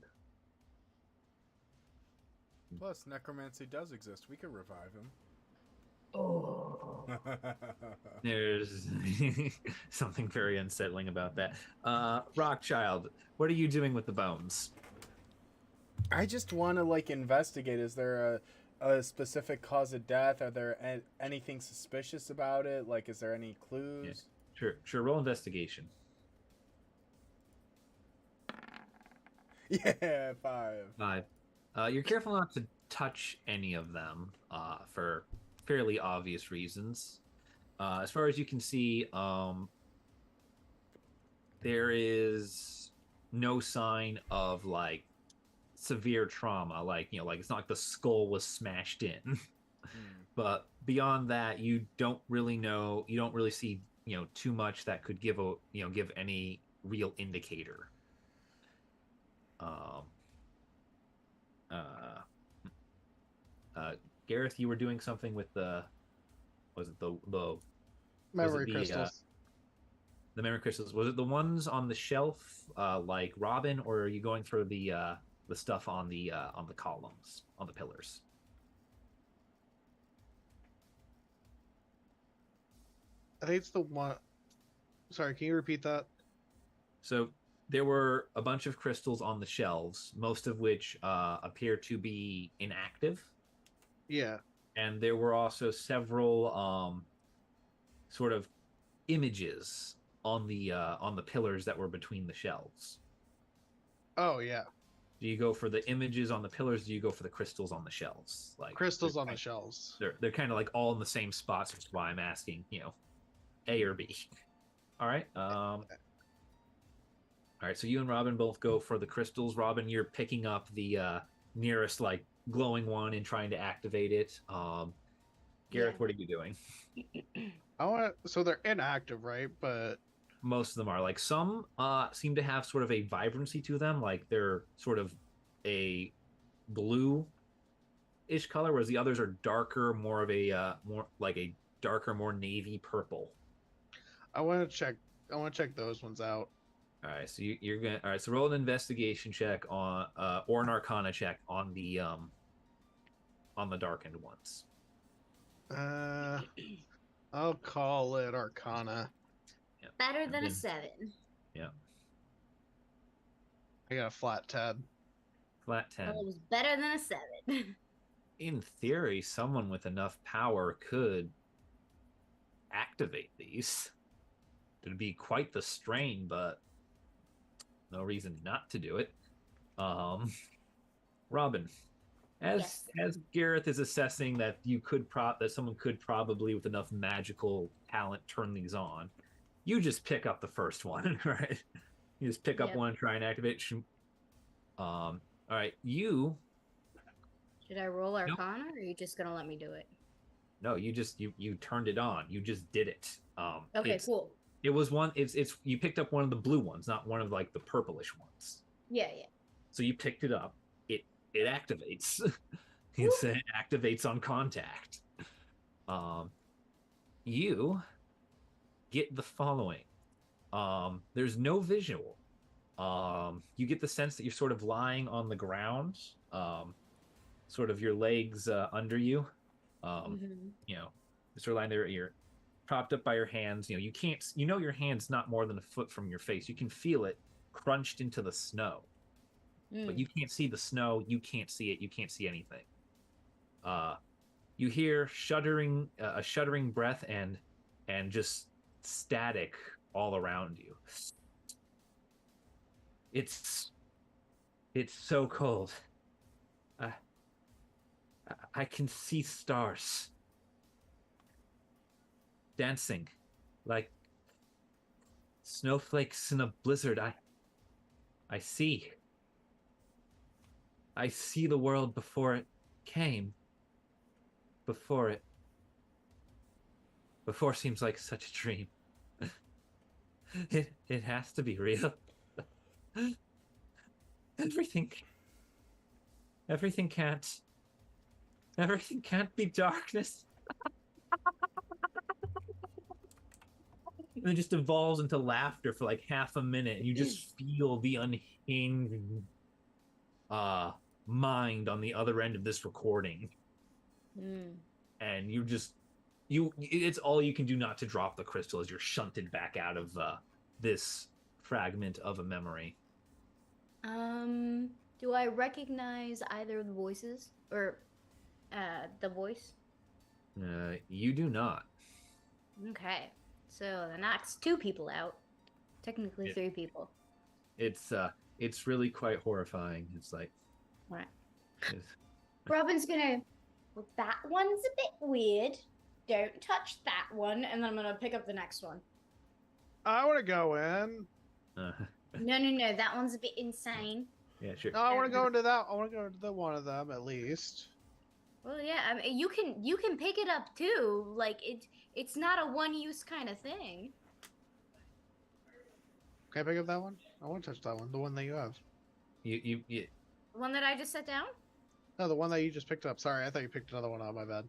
Plus, necromancy does exist. We could revive him. Oh, There's something very unsettling about that. Rockchild, what are you doing with the bones? I just want to investigate. Is there a specific cause of death? Are there anything suspicious about it? Is there any clues? Sure. Roll investigation. Yeah, 5. 5. You're careful not to touch any of them for fairly obvious reasons. As far as you can see, there is no sign of like severe trauma. Like like it's not like the skull was smashed in. But beyond that, you don't really know. You don't really see too much that could give give any real indicator. Um. Gareth, you were doing something with was it the Memory the crystals. the memory crystals? Was it the ones on the shelf, like Robin, or are you going for the stuff on the columns, on the pillars? I think it's the one. Sorry, can you repeat that? So there were a bunch of crystals on the shelves, most of which appear to be inactive. Yeah. And there were also several sort of images on the pillars that were between the shelves. Oh yeah. Do you go for the images on the pillars? Do you go for the crystals on the shelves? Like Crystals on the shelves. They're kind of like all in the same spots, which is why I'm asking, A or B. All right. All right. So you and Robin both go for the crystals. Robin, you're picking up the nearest like glowing one and trying to activate it. Gareth, what are you doing? So they're inactive, right? But Most of them are. Like some seem to have sort of a vibrancy to them, like they're sort of a blue-ish color, whereas the others are darker, more of a more like a darker, more navy purple. I want to check. I want to check those ones out. All right, so you're gonna. All right, so roll an investigation check on or an Arcana check on the darkened ones. I'll call it Arcana. Yeah. Better than a then- 7. Yeah, I got a flat 10. flat 10. Well, it was better than a 7. In theory, someone with enough power could activate these. It'd be quite the strain, but no reason not to do it. Robin, as Gareth is assessing that someone could probably with enough magical talent turn these on, you just pick up the first one, right? You just pick up one and try and activate. All right, you. Should I roll Arcana, or are you just gonna let me do it? No, you just you turned it on. You just did it. Okay, cool. It was one. It's you picked up one of the blue ones, not one of like the purplish ones. Yeah. So you picked it up. It activates. It activates on contact. You get the following. There's no visual. You get the sense that you're sort of lying on the ground. Sort of your legs under you. You're sort of lying there. You're propped up by your hands. You can't. Your hand's not more than a foot from your face. You can feel it crunched into the snow. But you can't see the snow. You can't see it. You can't see anything. You hear a shuddering breath and just static all around you. It's so cold. I can see stars dancing like snowflakes in a blizzard. I see the world before it came. Before seems like such a dream. It has to be real. Everything can't be darkness. And it just evolves into laughter for like half a minute, and you just feel the unhinged mind on the other end of this recording. And it's all you can do not to drop the crystal as you're shunted back out of this fragment of a memory. Do I recognize either of the voices or the voice? You do not. Okay, so that knocks 2 people out. Technically 3 people. It's It's really quite horrifying. It's like, Right. it's, Robin's gonna. Well, that one's a bit weird. Don't touch that one, and then I'm gonna pick up the next one. I want to go in. uh, No. That one's a bit insane. yeah, sure. No, I want to go into that. I want to go into the one of them at least. Well, yeah. I mean, you can pick it up too. Like it's not a one-use kind of thing. Can I pick up that one? I want to touch that one. The one that you have. You The one that I just set down. No, the one that you just picked up. Sorry, I thought you picked another one up. My bad.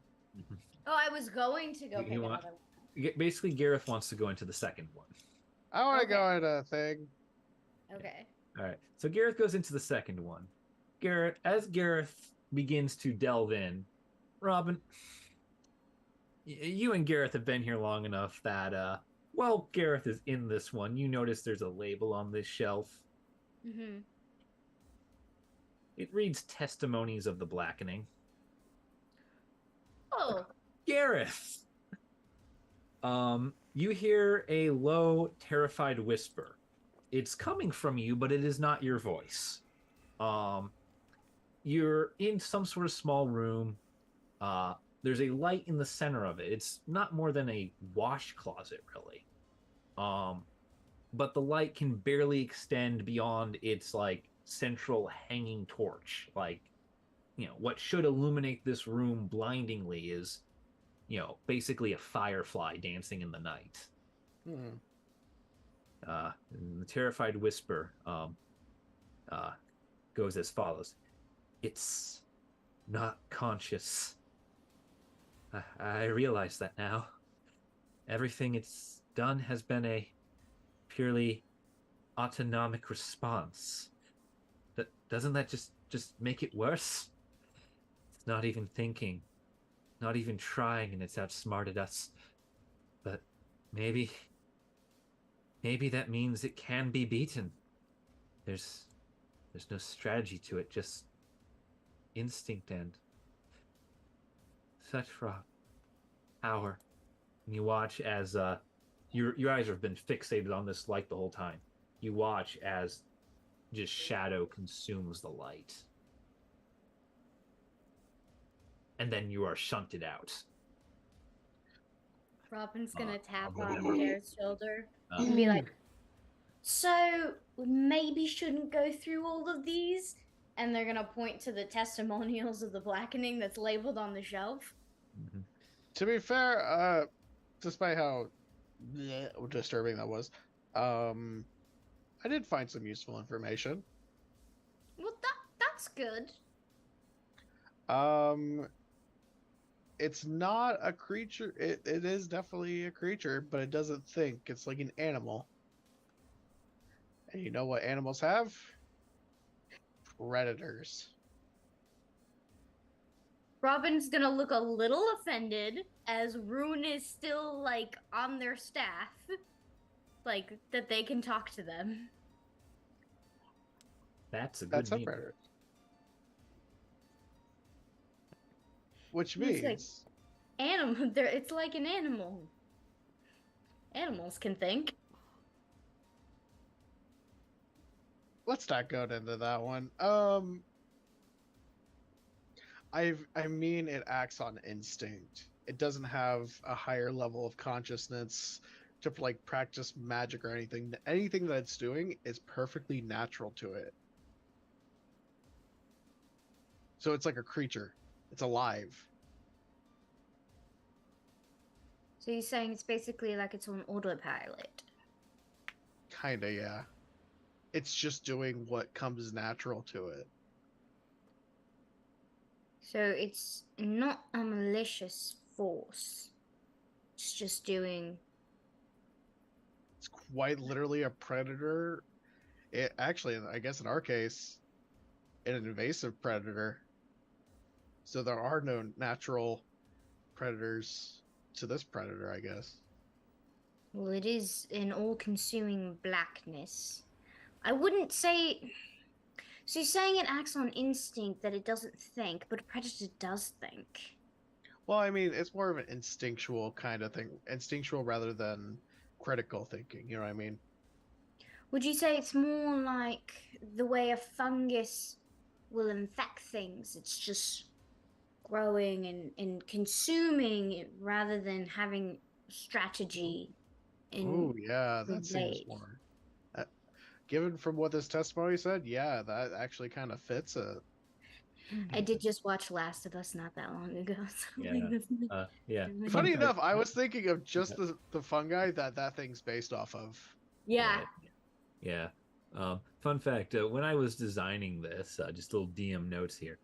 Oh, I was going to go You pick want- another one. basically, Gareth wants to go into the second one. I want to Okay. go into a thing. Okay. All right. So Gareth goes into the second one. As Gareth begins to delve in, Robin, you and Gareth have been here long enough that, while Gareth is in this one, you notice there's a label on this shelf. Mm-hmm. It reads Testimonies of the Blackening. Oh. Gareth! You hear a low, terrified whisper. It's coming from you, but it is not your voice. You're in some sort of small room. There's a light in the center of it. It's not more than a wash closet, really. But the light can barely extend beyond its like central hanging torch. Like, what should illuminate this room blindingly is, basically a firefly dancing in the night. Hmm. And the terrified whisper goes as follows. It's not conscious. I realize that now. Everything it's done has been a purely autonomic response. Doesn't that just make it worse? It's not even thinking, not even trying, and it's outsmarted us. But maybe that means it can be beaten. There's no strategy to it, just instinct and such raw power. And you watch as your eyes have been fixated on this light the whole time. You watch as just shadow consumes the light. And then you are shunted out. Robin's gonna tap I'll on remember. Garrett's shoulder Uh, and be like, "So maybe shouldn't go through all of these." And they're gonna point to the testimonials of the blackening that's labeled on the shelf. mhm. To be fair, despite how disturbing that was, I did find some useful information. Well, that's good. It's not a creature. It is definitely a creature, but it doesn't think. It's like an animal. And you know what animals have? Predators. Robin's gonna look a little offended as Rune is still like on their staff, like that they can talk to them. That's a good That's a mean. predator. Which It's like- means Animal, it's like an animal. Animals can think. let's not go into that one. I mean it acts on instinct. It doesn't have a higher level of consciousness to like practice magic or anything. Anything that it's doing is perfectly natural to it. So it's like a creature. It's alive. So you're saying it's basically like it's on autopilot. Kinda, yeah. It's just doing what comes natural to it. So it's not a malicious force. It's just doing. It's quite literally a predator. It actually, I guess in our case, an invasive predator. So there are no natural predators to this predator, I guess. Well, it is an all-consuming blackness. I wouldn't say. So you're saying it acts on instinct, that it doesn't think, but a predator does think. Well, I mean, it's more of an instinctual kind of thing. Instinctual rather than critical thinking, you know what I mean? Would you say it's more like the way a fungus will infect things? It's just growing and consuming it rather than having strategy Oh in yeah, that seems ways. more. Uh, given from what this testimony said, yeah, that actually kind of fits it. I did just watch Last of Us not that long ago. So Yeah. like, that's Yeah. Fun Funny fact- enough, I was thinking of just the fungi that thing's based off of. yeah. Yeah. Fun fact: when I was designing this, just little DM notes here.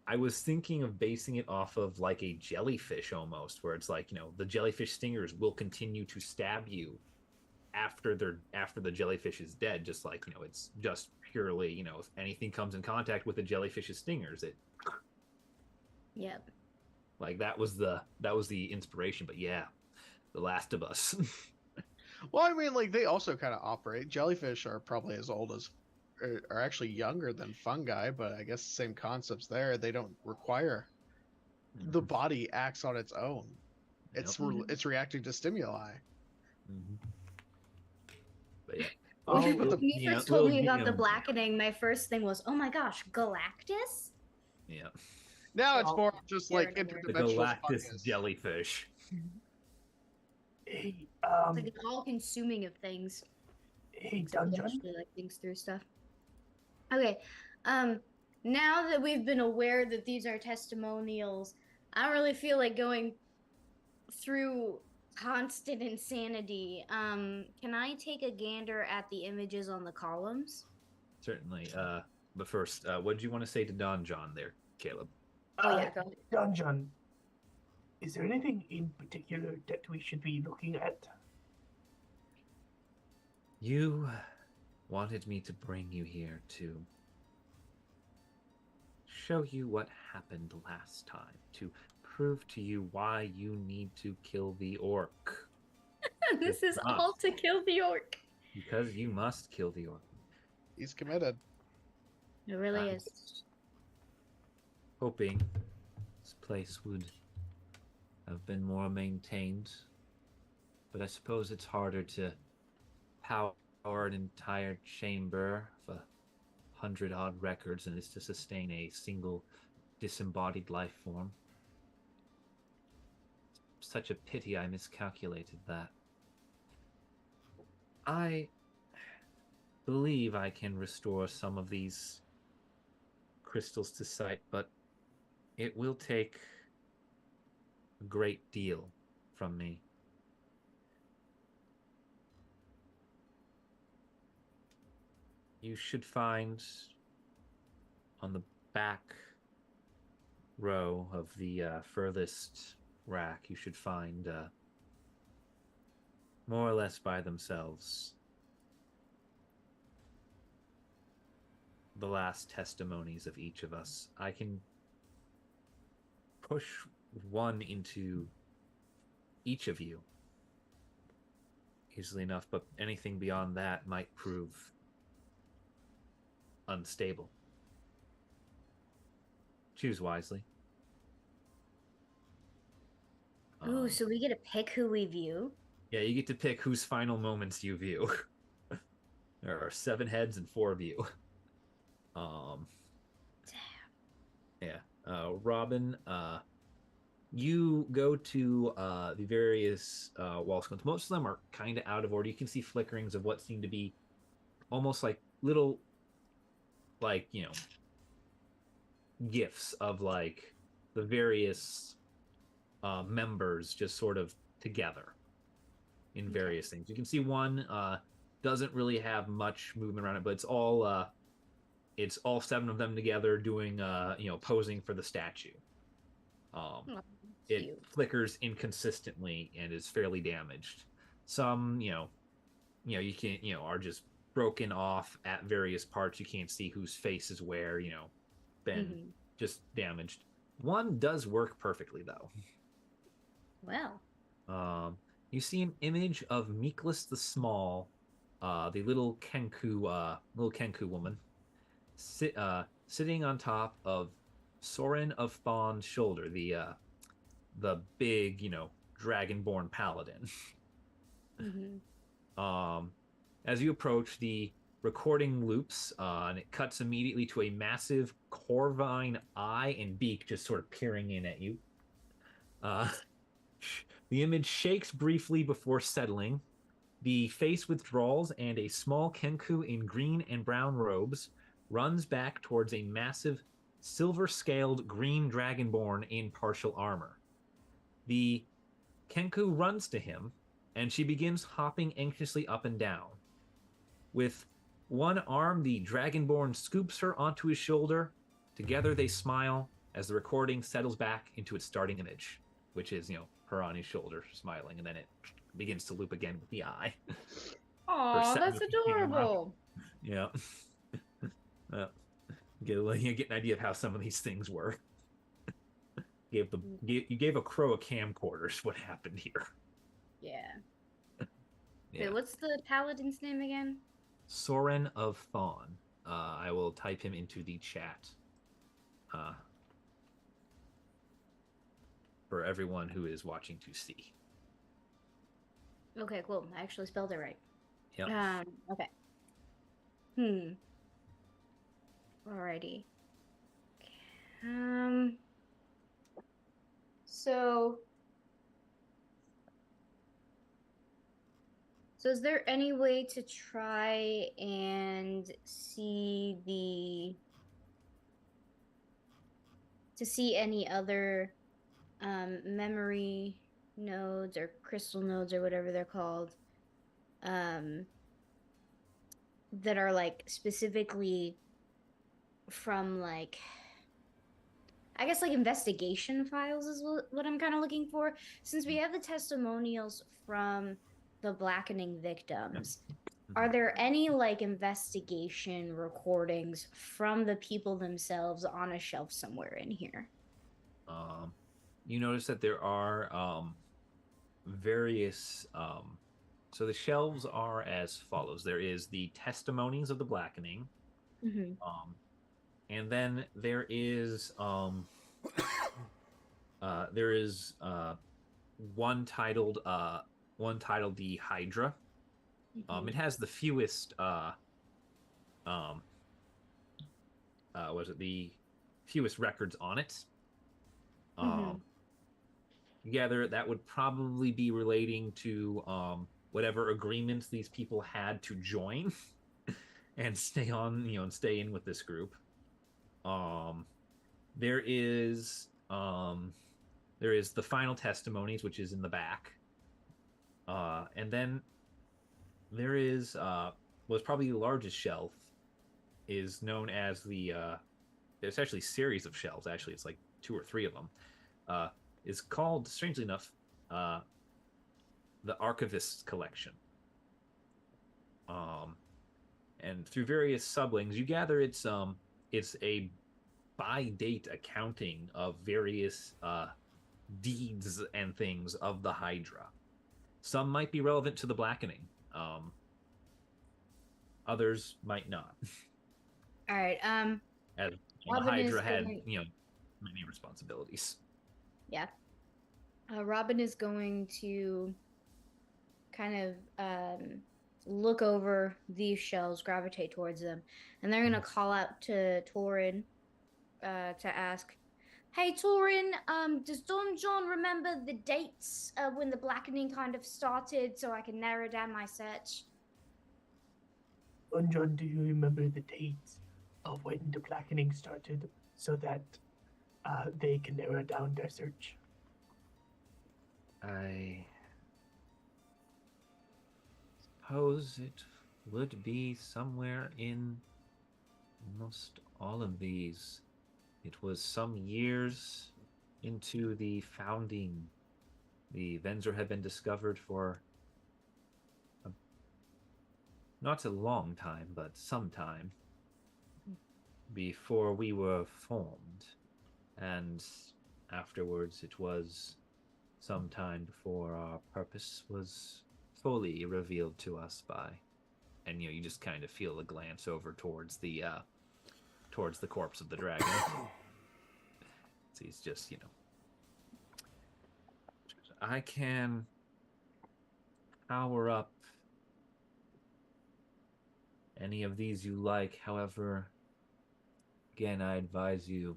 I was thinking of basing it off of like a jellyfish almost, where it's like the jellyfish stingers will continue to stab you after the jellyfish is dead. Just like it's just purely if anything comes in contact with the jellyfish's stingers, it Yep. like that was the inspiration. But yeah, The Last of Us. Well, I mean, like they also kind of operate. Jellyfish are probably as old as, are actually younger than fungi, but I guess same concepts there. They don't require the body acts on its own. It's it's reacting to stimuli. Mhm. But yeah. When Oh, you first told me about the blackening, my first thing was, oh my gosh, Galactus? Yeah. Now it's Oh, more just like the The interdimensional Galactus fungus. jellyfish. hey, It's like an all-consuming of things. hey, So we Dungeon. actually like things through stuff. Okay. Now that we've been aware that these are testimonials, I don't really feel like going through constant insanity. Can I take a gander at the images on the columns? Certainly. But first, what did you want to say to Don John there, Caleb? Oh yeah, go ahead. Dungeon. Is there anything in particular that we should be looking at? You wanted me to bring you here to show you what happened last time, to prove to you why you need to kill the orc. This is must. all to kill the orc. Because you must kill the orc. He's committed. It really I is. was hoping this place would have been more maintained, but I suppose it's harder to power an entire chamber of 100-odd records than it is to sustain a single disembodied life form. Such a pity I miscalculated that. I believe I can restore some of these crystals to sight, but it will take a great deal from me. You should find on the back row of the furthest rack, you should find more or less by themselves the last testimonies of each of us. I can push one into each of you easily enough, but anything beyond that might prove unstable. Choose wisely. Ooh, so we get to pick who we view? Yeah, you get to pick whose final moments you view. There are 7 heads and 4 of you. Yeah. Robin, you go to the various wall scones. Most of them are kind of out of order. You can see flickerings of what seem to be almost like little, like, gifts of like the various members just sort of together in various things. You can see one doesn't really have much movement around it, but it's all 7 of them together doing posing for the statue. It flickers inconsistently and is fairly damaged. Some you can't are just broken off at various parts. You can't see whose face is where, been just damaged. One does work perfectly though. Well. You see an image of Meeklis the Small, the little Kenku woman, sitting on top of Sorin of Thon's shoulder, the big, dragonborn paladin. as you approach, the recording loops, and it cuts immediately to a massive corvine eye and beak just sort of peering in at you. The image shakes briefly before settling. The face withdraws, and a small Kenku in green and brown robes runs back towards a massive silver-scaled green dragonborn in partial armor. The Kenku runs to him, and she begins hopping anxiously up and down. With one arm, the dragonborn scoops her onto his shoulder. Together they smile as the recording settles back into its starting image, which is, her on his shoulder smiling, and then it begins to loop again with the eye. Aw, that's adorable. Yeah. Get an idea of how some of these things work. You gave a crow a camcorder is what happened here. Yeah. Yeah. Wait, what's the paladin's name again? Soren of Thon. I will type him into the chat. For everyone who is watching to see. Okay, cool. I actually spelled it right. Yep. Okay. Alrighty. So is there any way to try and see any other memory nodes or crystal nodes or whatever they're called, that are like specifically from like, I guess like investigation files is what I'm kind of looking for, since we have the testimonials from the blackening victims. Are there any like investigation recordings from the people themselves on a shelf somewhere in here? You notice that there are various. So the shelves are as follows: there is the testimonies of the blackening, and then there is one titled the Hydra. It has the fewest the fewest records on it. You gather that would probably be relating to whatever agreements these people had to join and stay on, and stay in with this group. There is the final testimonies, which is in the back, and then there is what's probably the largest shelf is known as the it's actually a series of shelves. Actually, it's like 2 or 3 of them. Is called, strangely enough, the Archivist's Collection. And through various sublinks, you gather it's a by date accounting of various deeds and things of the Hydra. Some might be relevant to the blackening. Others might not. All right. As the Hydra had, many responsibilities. Yeah. Robin is going to kind of look over these shells, gravitate towards them, and they're going to call out to Torin to ask, "Hey, Torin, does Don John remember the dates when the blackening kind of started so I can narrow down my search?" Don John, do you remember the dates of when the blackening started so that they can narrow down their search? I suppose it would be somewhere in almost all of these. It was some years into the founding. The Venzor had been discovered for not a long time, but some time before we were formed. And afterwards, it was some time before our purpose was fully revealed to us by, and you just kind of feel a glance over towards the corpse of the dragon. So he's just, I can power up any of these you like. However, again, I advise you,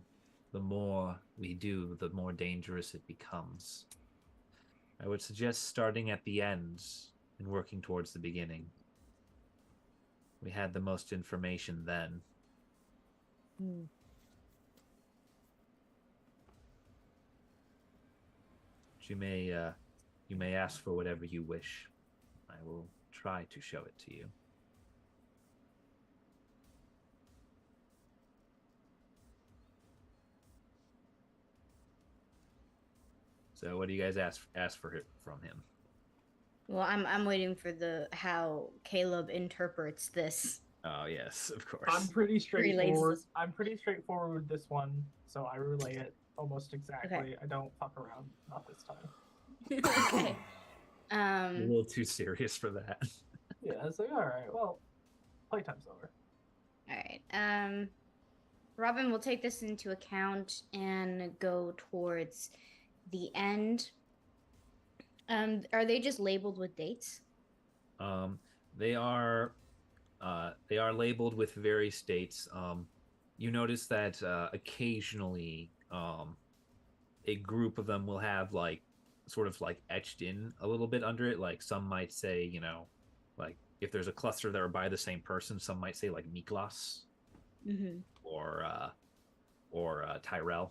the more we do, the more dangerous it becomes. I would suggest starting at the end and working towards the beginning. We had the most information then. Hmm. But you may ask for whatever you wish. I will try to show it to you. So, what do you guys ask for from him? Well, I'm waiting for the how Caleb interprets this. Oh yes, of course. I'm pretty straightforward. this. I'm pretty straightforward with this one, so I relay it almost exactly. Okay. I don't fuck around. Not this time. Okay. A little too serious for that. Yeah, I was like, all right, well, playtime's over. All right. Robin will take this into account and go towards the end. Are they just labeled with dates? They are labeled with various dates. You notice that occasionally a group of them will have like sort of like etched in a little bit under it. Like some might say, you know, like if there's a cluster that are by the same person, some might say like Miklos Mm-hmm. or Tyrell.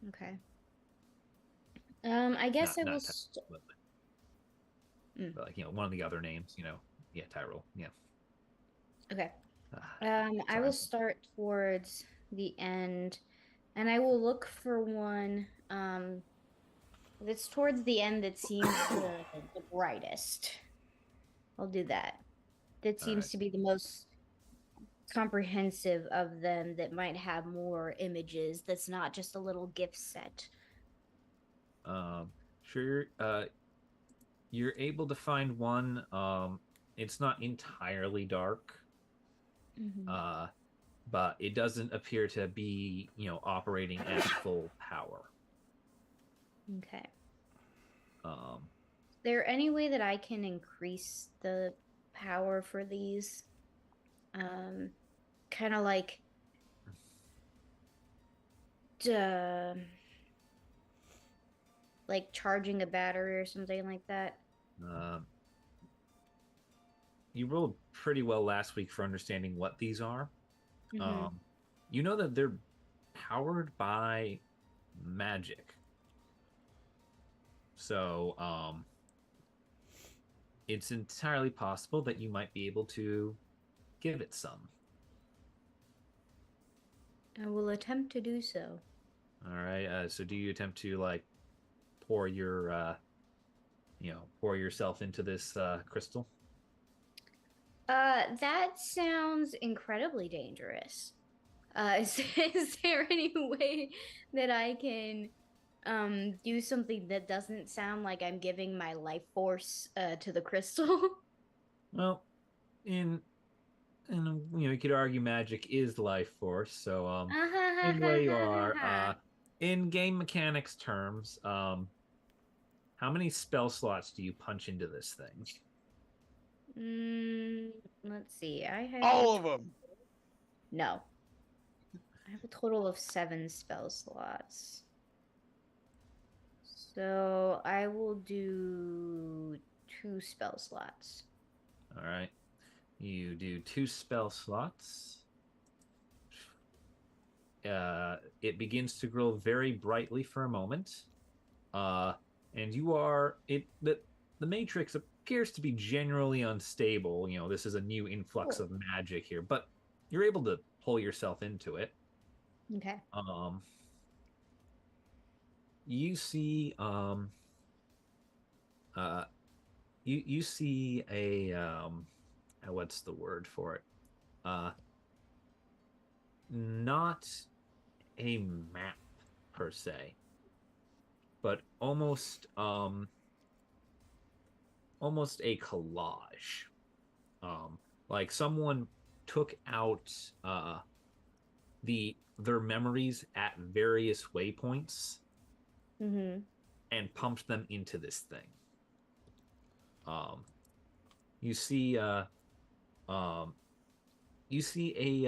Okay. I guess Not I will. Tyrell, but like, you know, one of the other names, you know, yeah, Tyrell, yeah. Okay. Ah, I will start towards the end, and I will look for one that's towards the end that seems the brightest. I'll do that. That All seems right. to be the most comprehensive of them, that might have more images, that's not just a little gift set. Sure. You're able to find one. It's not entirely dark. Mm-hmm. But it doesn't appear to be, you know, operating at full power. Okay. Um, Is there any way that I can increase the power for these? Kind of like charging a battery or something like that. You rolled pretty well last week for understanding what these are. Mm-hmm. You know that they're powered by magic. So, it's entirely possible that you might be able to give it some. I will attempt to do so. All right. So, do you attempt to like pour your, pour yourself into this crystal? That sounds incredibly dangerous. Is there any way that I can do something that doesn't sound like I'm giving my life force to the crystal? Well, in you could argue magic is life force. So in way you are in game mechanics terms, how many spell slots do you punch into this thing? Let's see. I have All of them. No. I have a total of 7 spell slots. So I will do 2 spell slots. All right. You do 2 spell slots. It begins to glow very brightly for a moment. And you are the matrix appears to be generally unstable. You know, this is a new influx of magic here, but you're able to pull yourself into it. Okay. You see you see a what's the word for it? Not a map per se, but almost a collage. Like someone took out their memories at various waypoints and pumped them into this thing. You see You see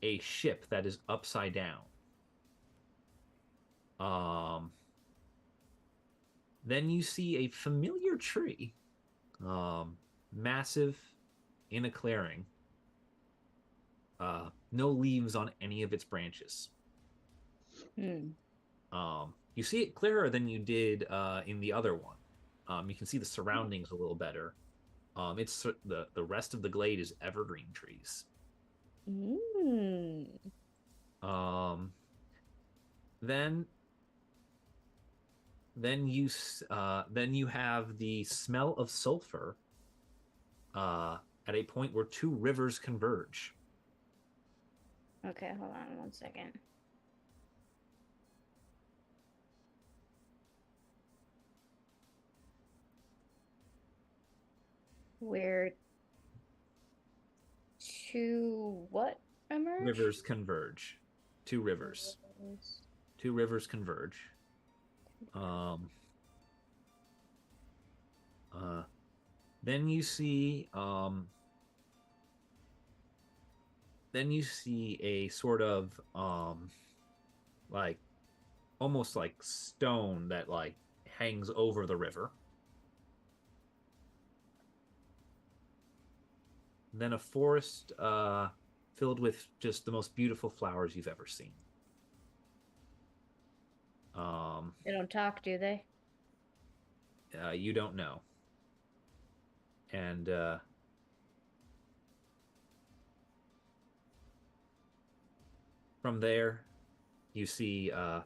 a ship that is upside down. Then you see a familiar tree, massive, in a clearing. No leaves on any of its branches. You see it clearer than you did in the other one. You can see the surroundings a little better. It's the rest of the glade is evergreen trees. Then you have the smell of sulfur at a point where two rivers converge. Okay, hold on 1 second. Where two what emerge? Rivers converge. Two rivers. Two rivers converge. Then you see a sort of like almost like stone that like hangs over the river. Then a forest filled with just the most beautiful flowers you've ever seen. They don't talk, do they? You don't know. And from there, you see an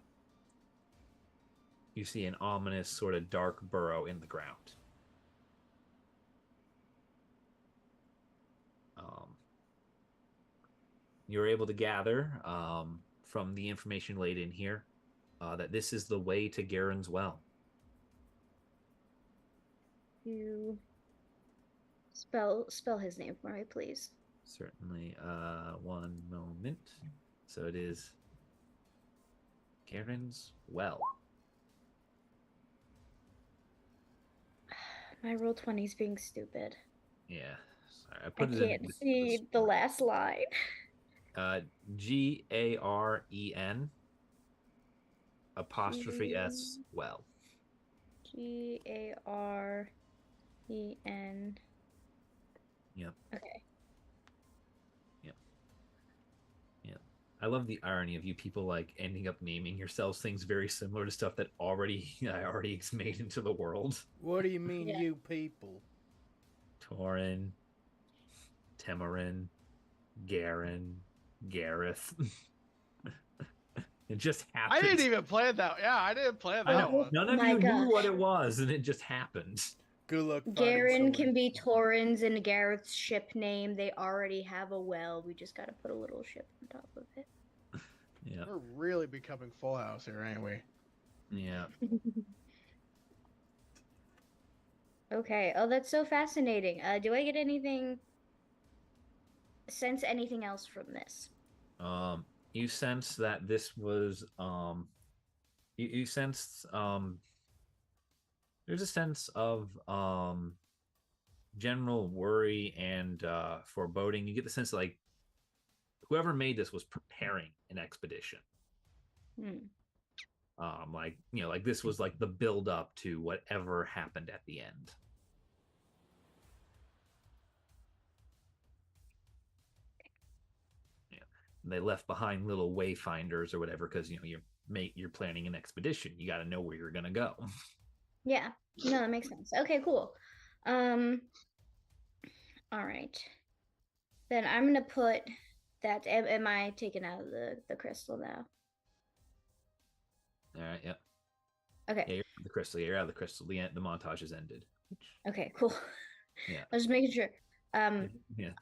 ominous sort of dark burrow in the ground. You're able to gather from the information laid in here that this is the way to Garen's Well. You spell his name for me, please. Certainly. One moment. So it is Garen's Well. My roll 20's being stupid. Yeah. Sorry, I I put it in. can't see the last line. Garen apostrophe S well. Garen. Yep. Okay. Yep. Yep. I love the irony of you people like ending up naming yourselves things very similar to stuff that already is made into the world. What do you mean, Yeah. you people? Torin, Temarin, Garen, Gareth. It just happened. I didn't even plan that. Yeah, I didn't plan that one. None of my you knew what gosh. it was, and it just happened. Good luck finding Garen someone. can be Torin's and Gareth's ship name. They already have a well. We just gotta put a little ship on top of it. Yeah. We're really becoming Full House here, ain't we? Yeah. Okay. Oh, that's so fascinating. Do I get sense anything else from this? You sense that this was you sense there's a sense of general worry and foreboding. You get the sense that, like, whoever made this was preparing an expedition. Like, you know, like this was like the build up to whatever happened at the end. Yeah, they left behind little wayfinders or whatever because you're planning an expedition. You got to know where you're gonna go. Yeah. No, that makes sense. Okay, cool. All right. Then I'm gonna put that. Am I taken out of the crystal now? All right. Yeah. Okay. Yeah, you're out of the crystal. Yeah, you're out of the crystal. The montage has ended. Okay, cool. Yeah. I was just making sure. Yeah.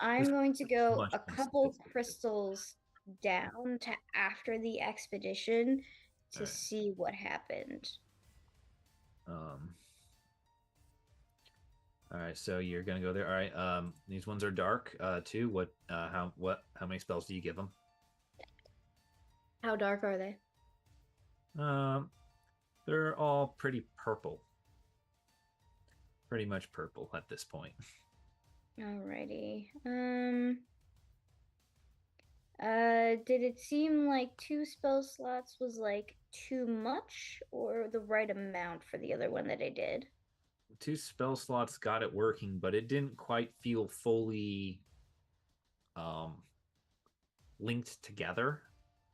I'm going to go much a more couple sophisticated. crystals down to after the expedition to Alright. see what happened. All right, so you're gonna go there. All right. These ones are dark. Too. How many spells do you give them? How dark are they? They're all pretty purple. Pretty much purple at this point. Alrighty. Did it seem like 2 spell slots was like too much or the right amount for the other one that I did? 2 spell slots got it working, but it didn't quite feel fully linked together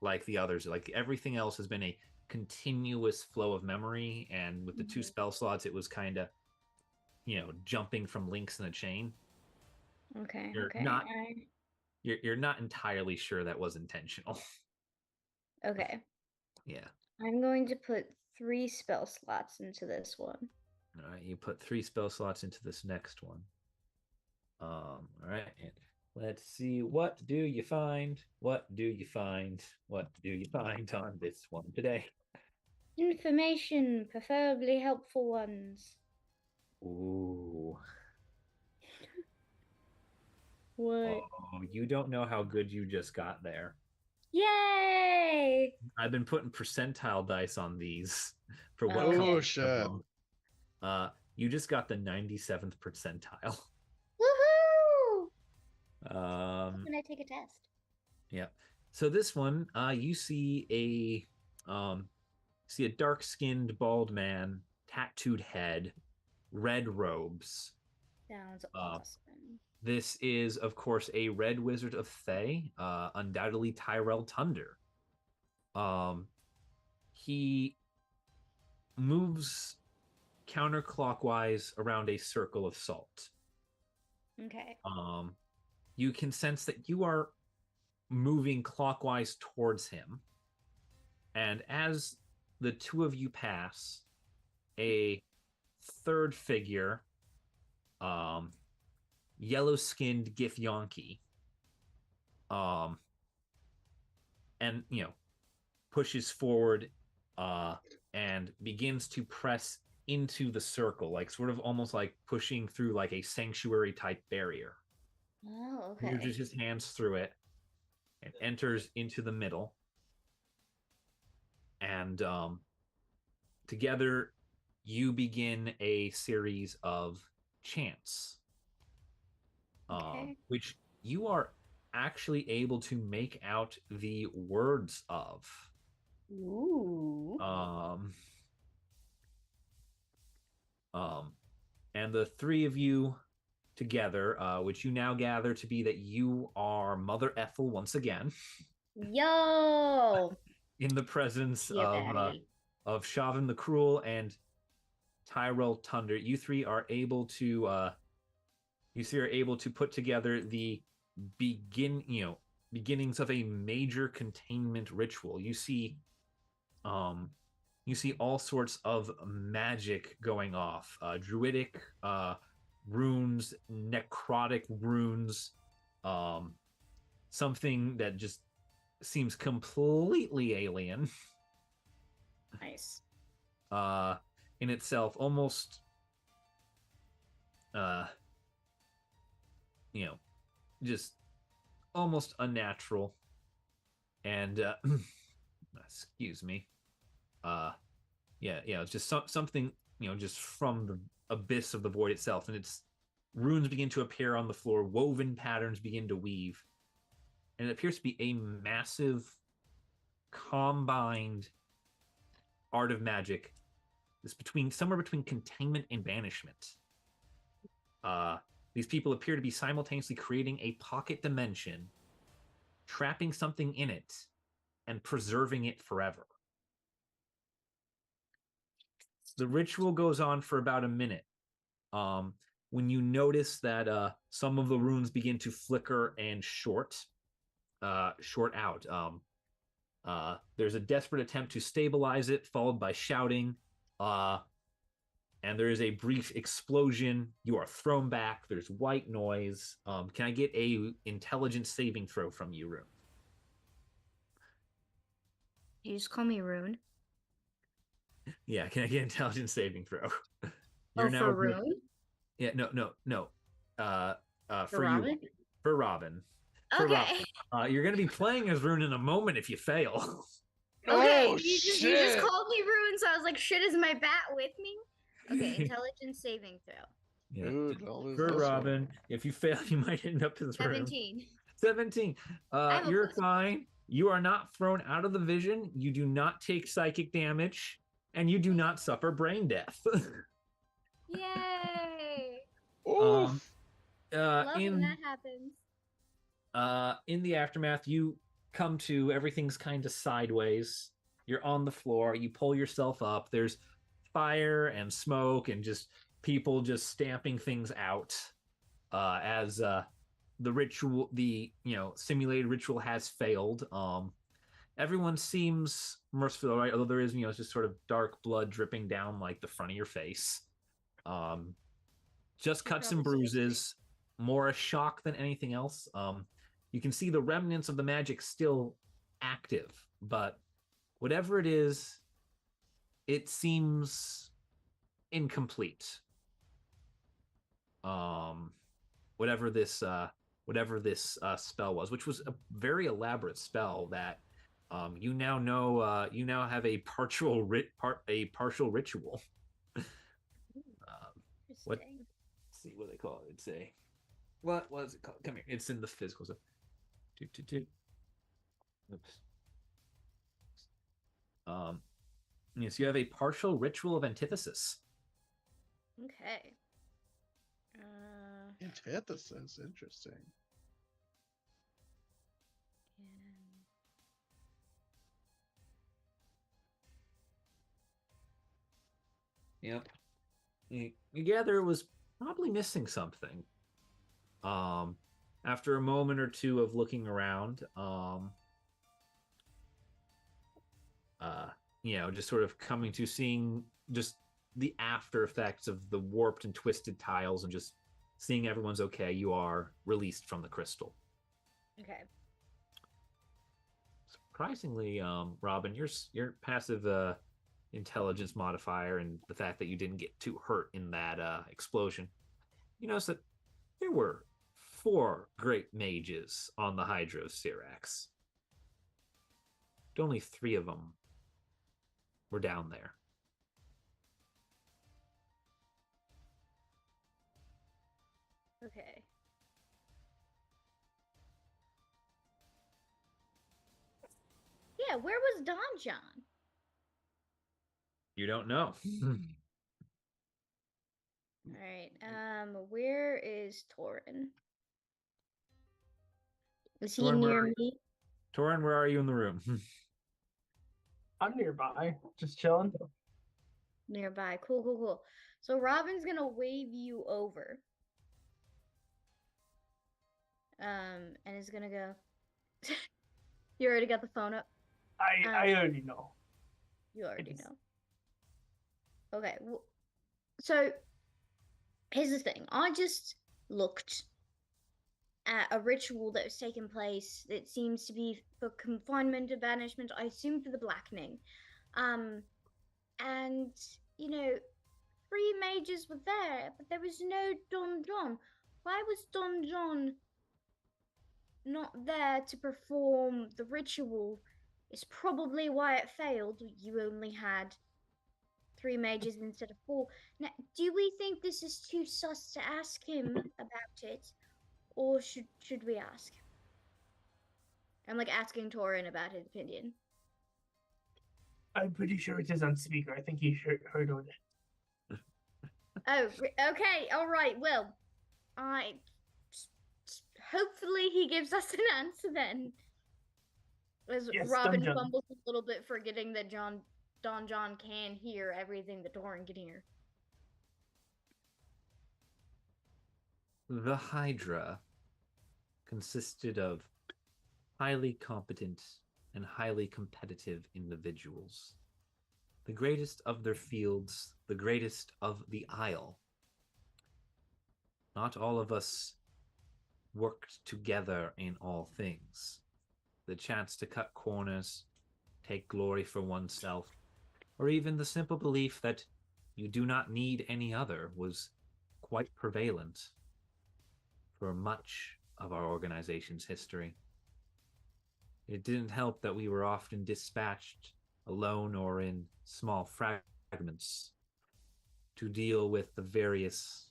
like the others. Like everything else has been a continuous flow of memory, and with the 2 spell slots, it was kind of, jumping from links in a chain. Okay. You're Okay. not you're not entirely sure that was intentional. Okay. Yeah. I'm going to put 3 spell slots into this one. All right, you put 3 spell slots into this next one. All right, and let's see. What do you find? What do you find? What do you find on this one today? Information, preferably helpful ones. Ooh. What? Oh, you don't know how good you just got there. Yay! I've been putting percentile dice on these for what Oh, comes Oh yeah. shit! of them. You just got the 97th percentile. Woohoo! Um, When I take a test. yeah. So this one, you see a dark-skinned bald man, tattooed head, red robes. Sounds awesome. This is, of course, a red wizard of Thay, undoubtedly Tyrell Tunder. He moves counterclockwise around a circle of salt. Okay. You can sense that you are moving clockwise towards him, and as the two of you pass, a third figure, yellow-skinned Githyanki, and pushes forward and begins to press into the circle, like sort of almost like pushing through like a sanctuary type barrier. Oh, okay. Merges his hands through it and enters into the middle. And together you begin a series of chants, Okay. which you are actually able to make out the words of. Ooh. And the three of you together, which you now gather to be that you are Mother Ethel once again, Yo! in the presence Yeah, baddie. of Shavin the Cruel and Tyrell Tunder. You three are able to put together the beginnings of a major containment ritual. You see all sorts of magic going off, druidic runes, necrotic runes, something that just seems completely alien. Nice. In itself, almost just almost unnatural. And excuse me. It's just something, just from the abyss of the void itself. And its runes begin to appear on the floor, woven patterns begin to weave. And it appears to be a massive combined art of magic. It's somewhere between containment and banishment. These people appear to be simultaneously creating a pocket dimension, trapping something in it, and preserving it forever. The ritual goes on for about a minute. When you notice that some of the runes begin to flicker and short out. There's a desperate attempt to stabilize it, followed by shouting. And there is a brief explosion. You are thrown back. There's white noise. Can I get a intelligence saving throw from you, Rune? You just call me Rune. Yeah, can I get intelligence saving throw? For Rune? Yeah, no. For Robin? you, for Robin. Okay. Robin. You're going to be playing as Rune in a moment if you fail. Okay, Oh, you just called me Rune, so I was like, shit, is my bat with me? Okay, intelligence saving throw. Yeah. Ooh, don't lose For this Robin, one. if you fail, you might end up in the room. 17. 17. I'm a You're plus. fine. You are not thrown out of the vision. You do not take psychic damage, and you do not suffer brain death. Yay! um, Oof. Love when that happens. In the aftermath, you come to everything's kind of sideways. You're on the floor. You pull yourself up. There's fire and smoke and just people just stamping things out as the ritual, the simulated ritual has failed. Everyone seems merciful, right? Although there is just sort of dark blood dripping down like the front of your face. Just cuts and bruises, more a shock than anything else. You can see the remnants of the magic still active, but whatever it is, it seems incomplete. Whatever this spell was, which was a very elaborate spell that you now know you now have a partial ritual. What? Let's see what they call it. It's a what was it called? Come here. It's in the physical stuff. Oops. Yes, you have a partial ritual of antithesis. Okay. Antithesis, interesting. Yep. You gather it was probably missing something. After a moment or two of looking around, just sort of coming to seeing just the after effects of the warped and twisted tiles and just seeing everyone's okay, you are released from the crystal. Okay. Surprisingly, Robin, your passive intelligence modifier and the fact that you didn't get too hurt in that explosion, you notice that there were 4 great mages on the Hydrosyrax. Only 3 of them were down there. Okay. Yeah, where was Don John? You don't know. All right. Where is Torin? Is he Torin, near me? Torin, where are you in the room? I'm nearby, just chilling. Nearby. Cool. So Robin's gonna wave you over. And is gonna go. You already got the phone up? I already know. You already know. Okay. So here's the thing. I just looked at a ritual that was taking place that seems to be for confinement or banishment, I assume for the blackening. And 3 mages were there, but there was no Don John. Why was Don John not there to perform the ritual? Is probably why it failed. You only had 3 mages instead of 4. Now, do we think this is too sus to ask him about it? Or should we ask? I'm asking Torin about his opinion. I'm pretty sure it is on speaker. I think he heard on it. Oh, okay, all right. Well, hopefully he gives us an answer then. As Yes, Robin Don John. fumbles a little bit, forgetting that Don John can hear everything that Torin can hear. The Hydra consisted of highly competent and highly competitive individuals. The greatest of their fields, the greatest of the Isle. Not all of us worked together in all things. The chance to cut corners, take glory for oneself, or even the simple belief that you do not need any other was quite prevalent for much of our organization's history. It didn't help that we were often dispatched alone or in small fragments to deal with the various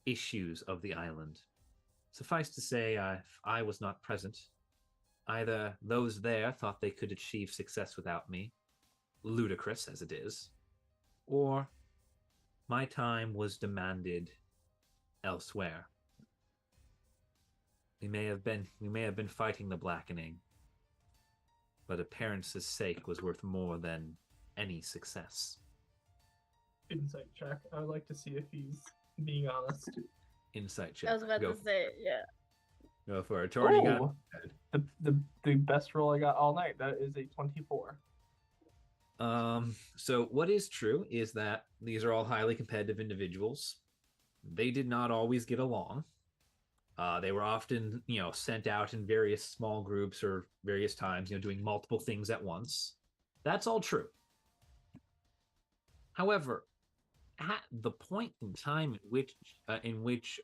issues of the island. Suffice to say, I was not present. Either those there thought they could achieve success without me, ludicrous as it is, or my time was demanded elsewhere. We may have been fighting the blackening, but appearance's sake was worth more than any success. Insight check. I would like to see if he's being honest. Insight check. I was about Go, to say, yeah. go for it. Tori, you got Oh, the best roll I got all night. That is a 24. So what is true is that these are all highly competitive individuals. They did not always get along. They were often, sent out in various small groups or various times, doing multiple things at once. That's all true. However, at the point in time in which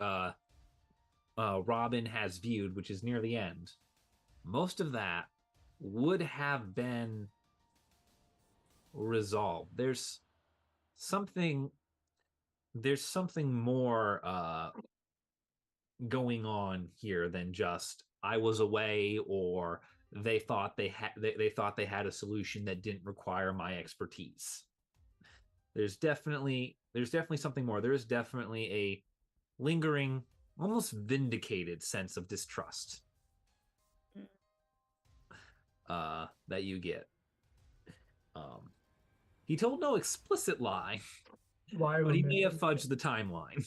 Robin has viewed, which is near the end, most of that would have been resolved. There's something more going on here than just I was away, or they thought they had a solution that didn't require my expertise. There's definitely something more. There is definitely a lingering, almost vindicated sense of distrust that you get. He told no explicit lie, but he may have fudged the timeline.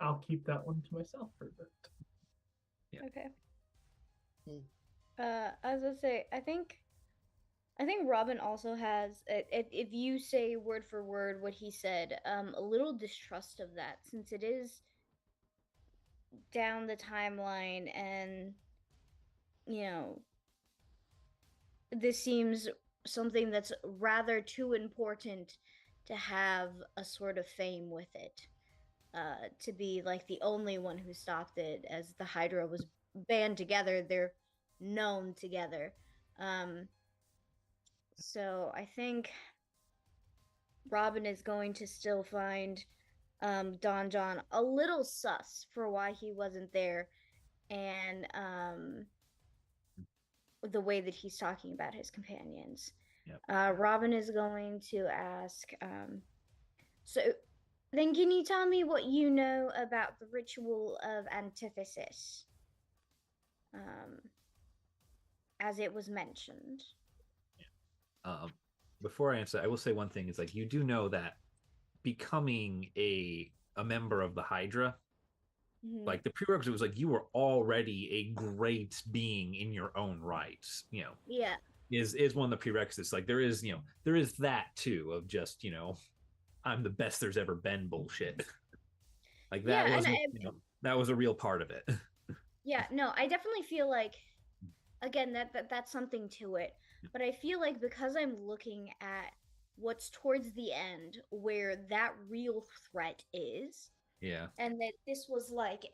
I'll keep that one to myself for a bit. Yeah. Okay. Hmm. I was gonna say, I think Robin also has, if you say word for word what he said, a little distrust of that, since it is down the timeline, and this seems something that's rather too important to have a sort of fame with it. To be like the only one who stopped it, as the Hydra was band together, they're known together. So I think Robin is going to still find Don John a little sus for why he wasn't there, and the way that he's talking about his companions. Yep. Robin is going to ask, so then can you tell me what you know about the ritual of antithesis? As it was mentioned. Before I answer, I will say one thing is like you do know that becoming a member of the Hydra, like the prerequisite was like you were already a great being in your own right. Yeah. Is one of the prerequisites. Like there is that too of just I'm the best there's ever been bullshit. Like that that was a real part of it. Yeah, no, I definitely feel like, again, that's something to it. But I feel like because I'm looking at what's towards the end, where that real threat is, Yeah, and that this was like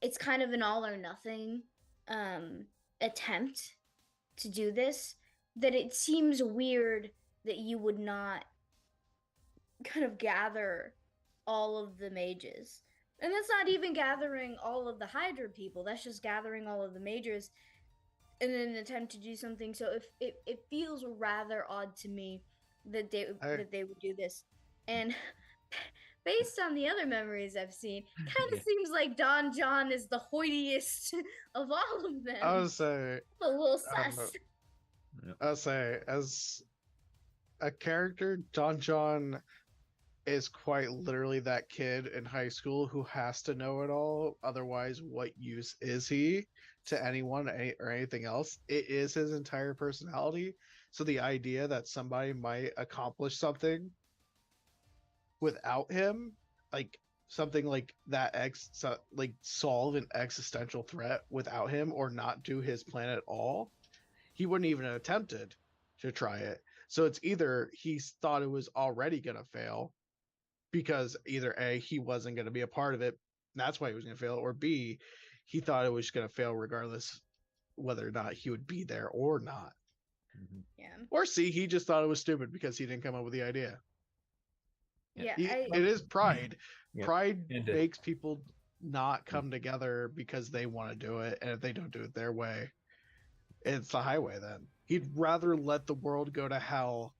it's kind of an all or nothing attempt to do this, that it seems weird that you would not kind of gather all of the mages. And that's not even gathering all of the Hydra people, that's just gathering all of the mages in an attempt to do something. So if it feels rather odd to me that they would do this. And based on the other memories I've seen, kind of seems like Don John is the hoitiest of all of them. I would say a little sus. I would say, as a character, Don John is quite literally that kid in high school who has to know it all. Otherwise, what use is he to anyone or anything else? It is his entire personality. So the idea that somebody might accomplish something without him, like something like that, like solve an existential threat without him, or not do his plan at all, he wouldn't even have attempted to try it. So it's either he thought it was already going to fail, because either A, he wasn't going to be a part of it, that's why he was going to fail, or B, he thought it was going to fail regardless whether or not he would be there or not. Mhm. Yeah. Or C, he just thought it was stupid because he didn't come up with the idea. Yeah. It is pride. Yep. Pride And, makes people not come together because they want to do it, and if they don't do it their way, it's the highway. Then he'd rather let the world go to hell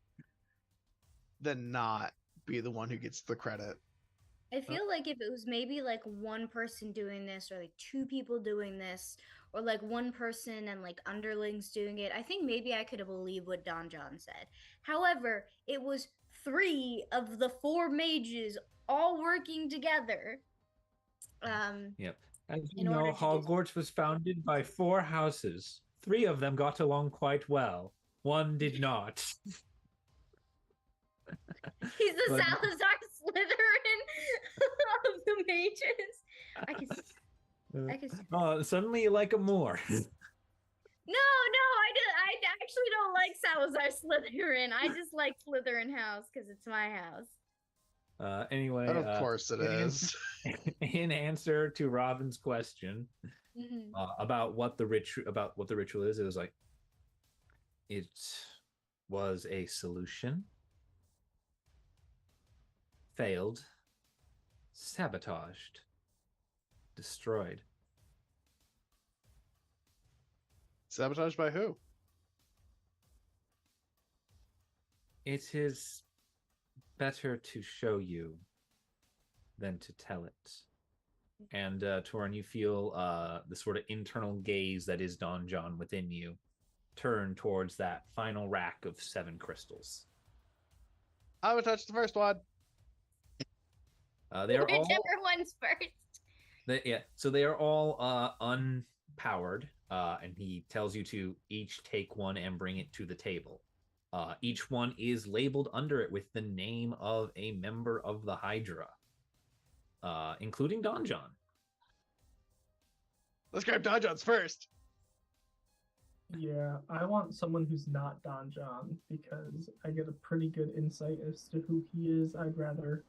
than not be the one who gets the credit. I feel like if it was maybe like one person doing this, or like two people doing this, or like one person and like underlings doing it, I think maybe I could have believed what Don John said. However, it was 3 of the 4 mages all working together. Yep. As you In order know, to do Hogwarts was founded by 4 houses. 3 of them got along quite well. 1 did not. He's the But- Salazar Slytherin of the mages. I can. I can. Oh, suddenly you like him more. No, I actually don't like Salazar Slytherin. I just like Slytherin House because it's my house. Anyway, Of course it is. in answer to Robin's question Mhm. about what the ritual is, it was like it was a solution, failed, sabotaged, destroyed. Sabotaged by who? It is better to show you than to tell it. And Torin, you feel the sort of internal gaze that is Don John within you turn towards that final rack of 7 crystals. I would touch the first one. They are all Whichever one's first. so they are all unpowered, and he tells you to each take one and bring it to the table. Each one is labeled under it with the name of a member of the Hydra, including Don John. Let's grab Don John's first. Yeah, I want someone who's not Don John because I get a pretty good insight as to who he is. I'd rather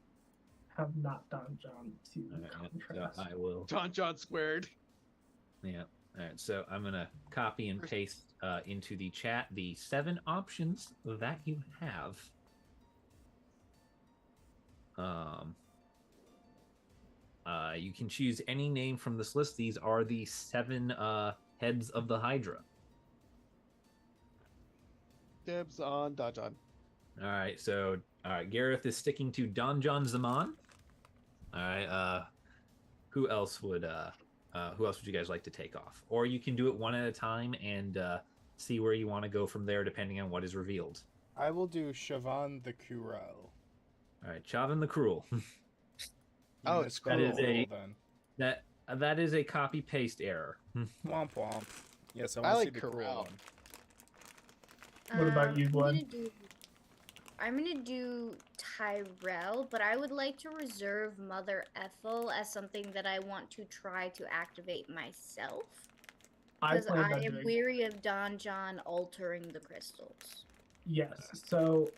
have not Don John to contrast. So I will. Don John squared. Yeah. All right. So I'm gonna copy and paste into the chat the 7 options that you have. You can choose any name from this list. These are the 7 heads of the Hydra. Dibs on Don John. All right. So Gareth is sticking to Don John Zaman. All right. Who else would you guys like to take off? Or you can do it one at a time and see where you want to go from there, depending on what is revealed. I will do Siobhan the Cruel. All right, Chavin the Cruel. Oh, it's That is Cruel, a- then. that is a copy paste error. Womp womp. Yes, I I want to like see the Cruel Corral. one. What about you, Blood? I'm gonna do Tyrell, but I would like to reserve Mother Ethel as something that I want to try to activate myself. Because plan on I am doing- weary of Don John altering the crystals. Yes. So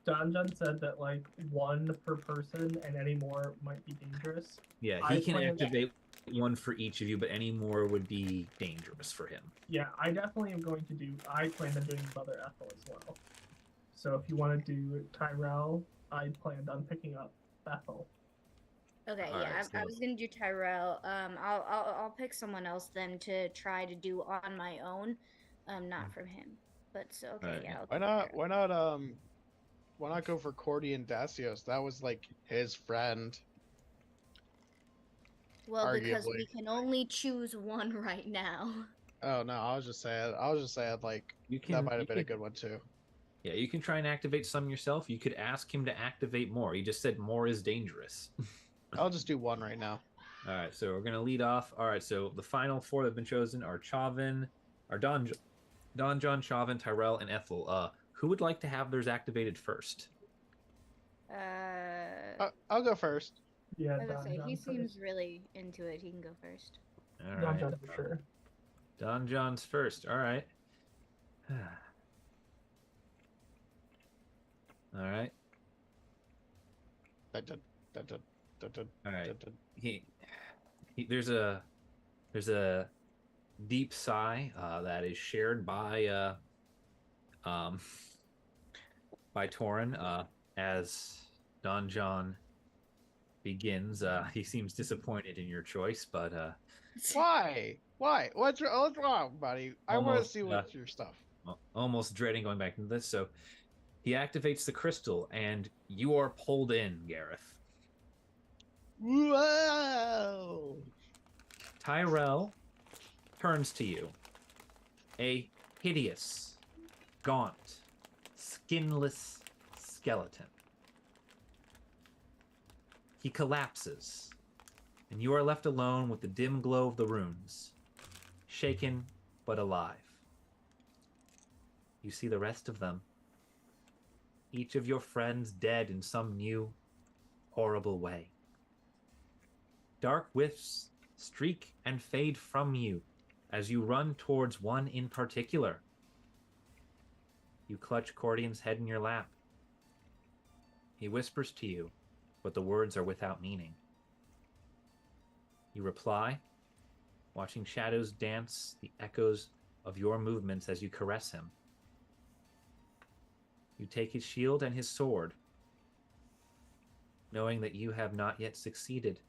Don John said that like 1 per person and any more might be dangerous. Yeah, I he can plan- activate one for each of you, but any more would be dangerous for him. Yeah, I definitely am going to do. I plan on doing Mother Ethel as well. So if you want to do Tyrell, I planned on picking up Ethel. Okay, All yeah, right, I so- was gonna do Tyrell. I'll pick someone else then to try to do on my own, not from him. But so okay, Alright. yeah. I'll Why pick not? Tyrell. Why not go for Cordy and Dacios? That was like his friend. Well, because we arguably. can only choose one right now. Oh no, I was just saying like You can. that might you have been a can- good one too. Yeah, you can try and activate some yourself. You could ask him to activate more. He just said more is dangerous. I'll just do one right now. All right, so we're gonna lead off. All right, so the final 4 that have been chosen are Chavin, Don John, Chavin, Tyrell, and Ethel. Who would like to have theirs activated first? I'll go first. Yeah, I was gonna Don say John he first. seems really into it. He can go first. All Don right, John for sure. Don John's first. All right. All right. Dun, dun, dun, dun, dun, dun, All right. dun, dun. He there's a deep sigh that is shared by um, by Torin. As Don John begins, he seems disappointed in your choice, but Why? Why? What's wrong, buddy? I want to almost see what's your stuff. almost dreading going back into this. So he activates the crystal, and you are pulled in, Gareth. Whoa! Tyrell turns to you, a hideous, gaunt, skinless skeleton. He collapses, and you are left alone with the dim glow of the runes, shaken but alive. You see the rest of them, each of your friends dead in some new, horrible way. Dark whiffs streak and fade from you as you run towards one in particular. You clutch Cordion's head in your lap. He whispers to you, but the words are without meaning. You reply, watching shadows dance the echoes of your movements as you caress him. You take his shield and his sword, knowing that you have not yet succeeded,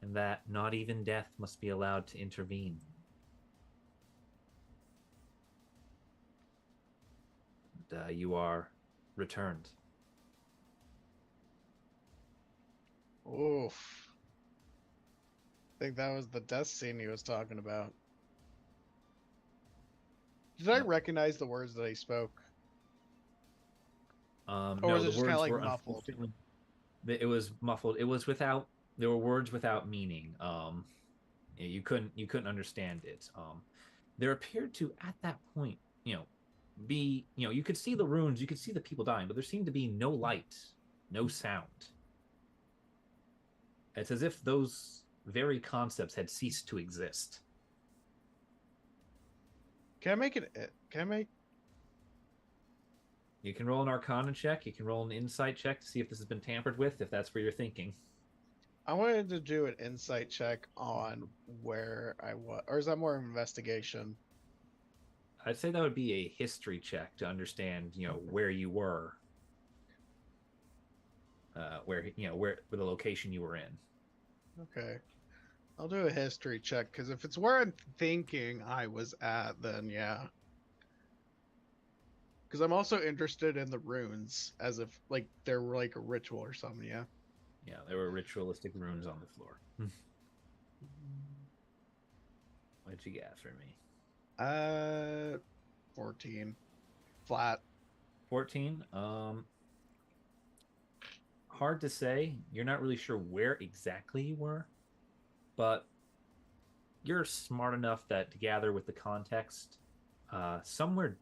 and that not even death must be allowed to intervene. And, you are returned. Oof. I think that was the death scene he was talking about. Did I recognize the words that he spoke? Or No, was it the just kind of words like were muffled? It was muffled. It was without. There were words without meaning. You couldn't understand it. There appeared to at that point, be you could see the runes, you could see the people dying, but there seemed to be no light, no sound. It's as if those very concepts had ceased to exist. Can I make it? Can I make? You can roll an Arcana check. You can roll an Insight check to see if this has been tampered with, if that's what you're thinking. I wanted to do an insight check on where I was, or is that more of an investigation? I'd say that would be a history check to understand, where you were, where the location you were in. Okay, I'll do a history check because if it's where I'm thinking I was at, then yeah. Because I'm also interested in the runes, as if like there were like a ritual or something. Yeah. Yeah, there were ritualistic runes on the floor. What'd you get for me? 14. Flat. 14. Hard to say. You're not really sure where exactly you were, but you're smart enough that to gather with the context, somewhere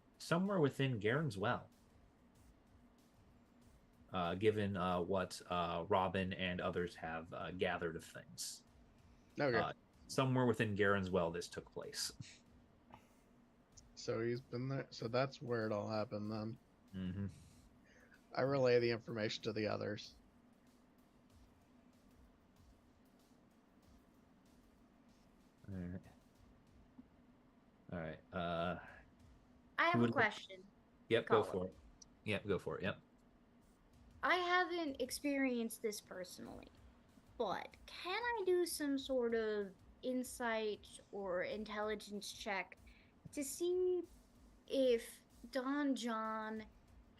within Garen's Well. Given what Robin and others have gathered of things. Okay. Somewhere within Garen's Well, this took place. So he's been there. So that's where it all happened then. Mm-hmm. I relay the information to the others. All right. I have a would- question. Yep, go Colin. for it. Yep, go for it. Yep. I haven't experienced this personally, but can I do some sort of insight or intelligence check to see if Don John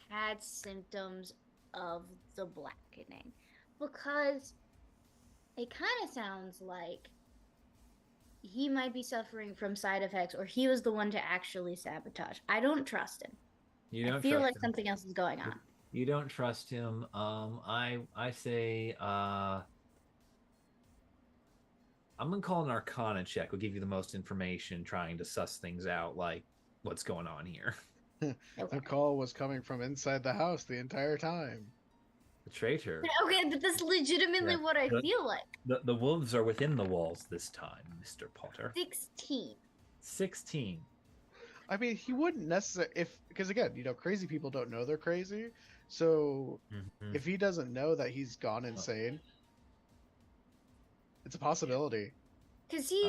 had symptoms of the blackening? Because it kind of sounds like he might be suffering from side effects, or he was the one to actually sabotage. I don't trust him. You don't I feel trust like him. something else is going on. You don't trust him. I say I'm gonna call an Arcana check. Will give you the most information, trying to suss things out, like what's going on here. The call was coming from inside the house the entire time. The traitor. Okay, but that's legitimately Yeah, what I the- feel like. The wolves are within the walls this time, Mr. Potter. 16. 16. I mean, he wouldn't necessarily because again, crazy people don't know they're crazy. So Mhm. if he doesn't know that he's gone insane, it's a possibility. Because he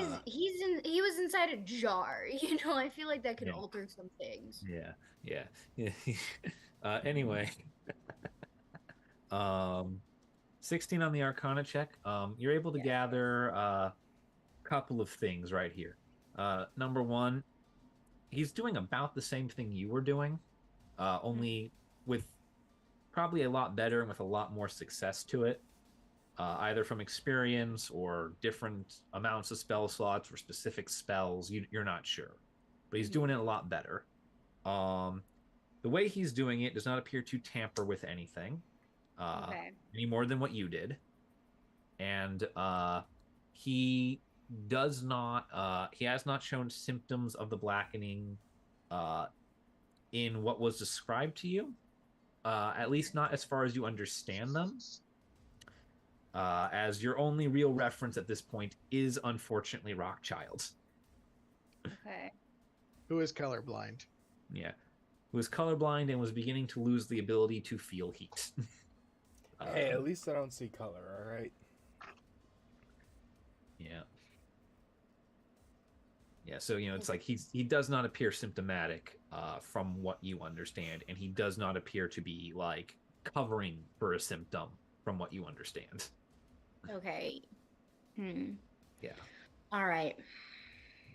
was inside a jar. You know, I feel like that could Yeah. alter some things. Yeah. Anyway, 16 on the Arcana check. You're able to Yes. gather a couple of things right here. Number one, he's doing about the same thing you were doing, only with probably a lot better and with a lot more success to it, either from experience or different amounts of spell slots for specific spells. You're not sure, but he's doing it a lot better. The way he's doing it does not appear to tamper with anything any more than what you did, and he does not. He has not shown symptoms of the blackening in what was described to you. At least not as far as you understand them. As your only real reference at this point is unfortunately Rockchild. Okay. Who is colorblind? Yeah. Who was colorblind and was beginning to lose the ability to feel heat. Hey, at least I don't see color, all right? Yeah. Yeah, so, it's like he does not appear symptomatic from what you understand, and he does not appear to be, like, covering for a symptom from what you understand. Okay. Yeah. All right.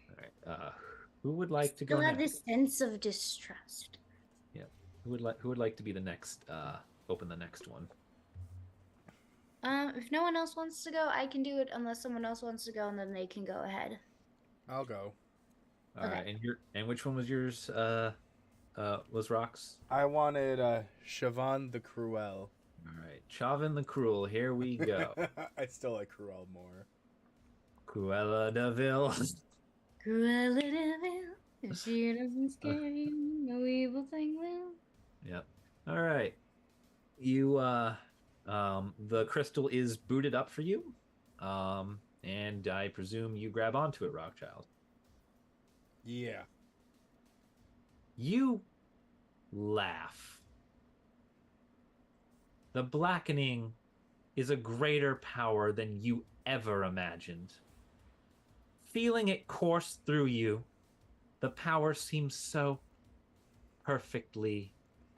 All right. Who would like to go Still have next? this sense of distrust. Yeah. Who would like to be the next open the next one? If no one else wants to go, I can do it unless someone else wants to go, and then they can go ahead. I'll go. All right. And which one was yours? Was Rock's? I wanted Siobhan the Cruel. All right. Chauvin the Cruel. Here we go. I still like Cruel more. Cruella de Vil. Cruella de Vil, if she doesn't scare you, no evil thing will. Yep. All right. You the crystal is booted up for you. And I presume you grab onto it, Rockchild. Yeah. You laugh. The blackening is a greater power than you ever imagined. Feeling it course through you, the power seems so perfectly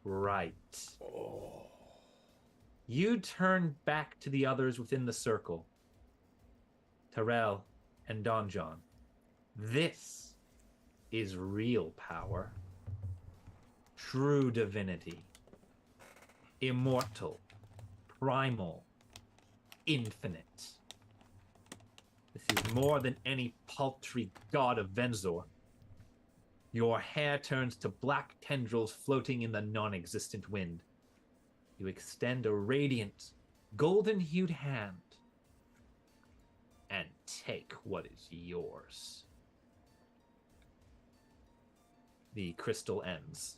right. Oh. You turn back to the others within the circle. Terrell and Don John. This is real power. True divinity. Immortal. Primal. Infinite. This is more than any paltry god of Venzor. Your hair turns to black tendrils floating in the non-existent wind. You extend a radiant, golden-hued hand and take what is yours. The crystal ends.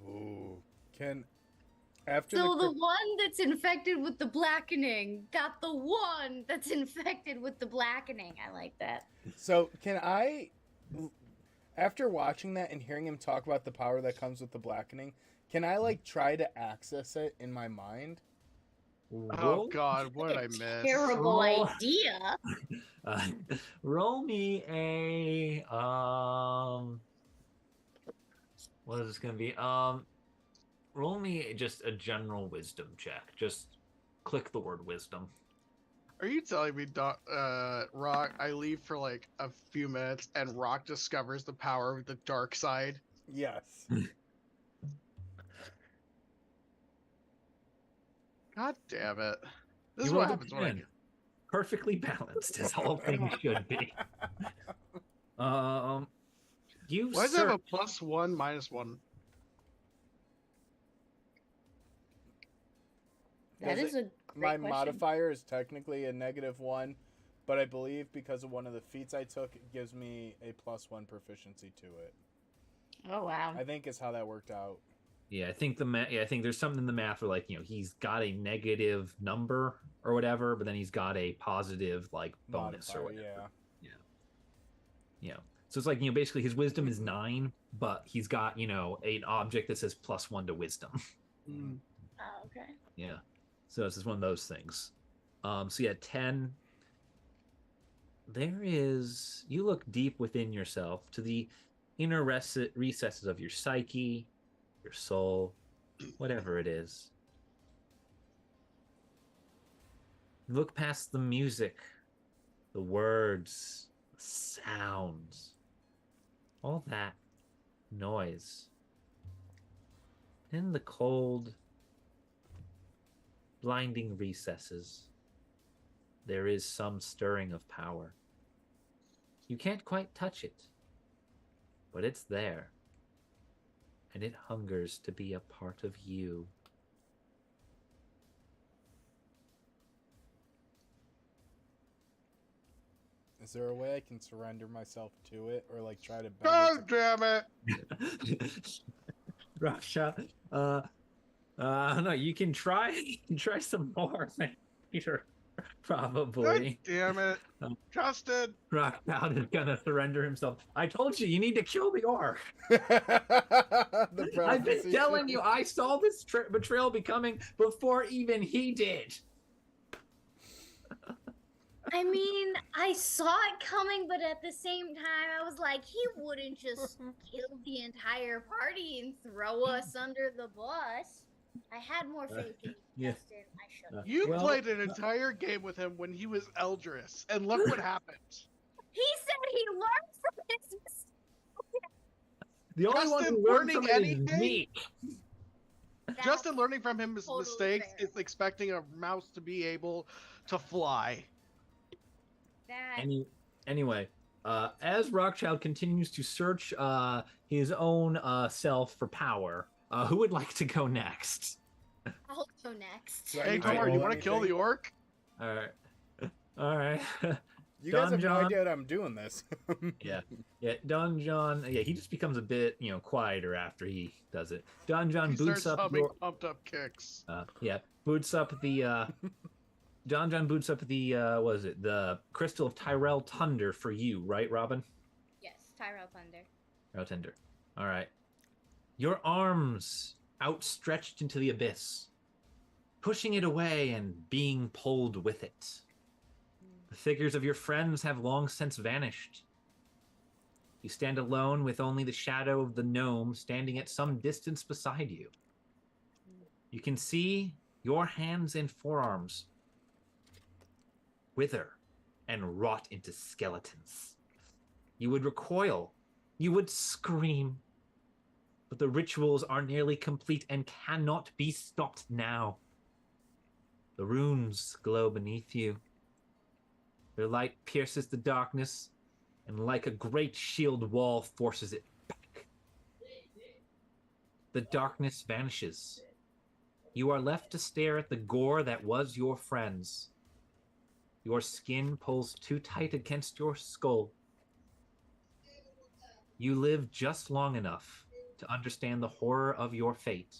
Ooh. After So the one that's infected with the blackening got the one that's infected with the blackening. I like that. So can I, after watching that and hearing him talk about the power that comes with the blackening, can I like try to access it in my mind? Oh God, what did I miss? Terrible Roll. idea. Roll me a what is this gonna be? Roll me just a general wisdom check. Just click the word wisdom. Are you telling me, Rock, I leave for like a few minutes and Rock discovers the power of the dark side? Yes. God damn it. This You is what rolled a happens when I 10. Perfectly balanced, as all things should be. You Why does it have a +1, -1? That is a great my question. modifier is technically a -1, but I believe because of one of the feats I took, it gives me a +1 proficiency to it. Oh wow. I think is how that worked out. Yeah, I think I think there's something in the math where like, he's got a negative number or whatever, but then he's got a positive like bonus or Modifier, whatever. Yeah. So it's like, basically his wisdom is 9, but he's got, an object that says +1 to wisdom. Mm. Oh, okay. Yeah. So it's just one of those things. So yeah, 10. you look deep within yourself to the inner recesses of your psyche, your soul, whatever it is. Look past the music, the words, the sounds, all that noise. In the cold, blinding recesses, there is some stirring of power. You can't quite touch it, but it's there, and it hungers to be a part of you. Is there a way I can surrender myself to it, or like try to beg God it to... damn it! Russia, no, you can try some more later, God probably. damn it! Justin! Rockbound is gonna surrender himself. I told you, you need to kill the orc. The I've been prophecy. telling you, I saw this betrayal be coming before even he did. I mean, I saw it coming, but at the same time, I was like, he wouldn't just kill the entire party and throw us under the bus. I had more faith in you, yeah. Justin. I should have. You Well, played an entire game with him when he was Eldris, and look what happened. He said he learned from his mistakes. The only one Justin, who learned learning from it is anything? me. Justin learning from his totally mistakes fair. is expecting a mouse to be able to fly. That Anyway, as Rockchild continues to search his own self for power, who would like to go next? I'll go next. Do I Hey, need to Tor, you roll want to kill the anything? orc? All right, all right. You guys have no Don idea that I'm doing this. Yeah, Don John. Yeah, he just becomes a bit, quieter after he does it. Don John He boots starts up humming your, pumped up kicks. boots up the. Don John boots up the. Was it the crystal of Tyrell Thunder for you, right, Robin? Yes, Tyrell Thunder. Tyrell Thunder. All right. Your arms outstretched into the abyss, pushing it away and being pulled with it. The figures of your friends have long since vanished. You stand alone with only the shadow of the gnome standing at some distance beside you. You can see your hands and forearms wither and rot into skeletons. You would recoil. You would scream. But the rituals are nearly complete and cannot be stopped now. The runes glow beneath you. Their light pierces the darkness, and like a great shield wall forces it back. The darkness vanishes. You are left to stare at the gore that was your friends. Your skin pulls too tight against your skull. You live just long enough to understand the horror of your fate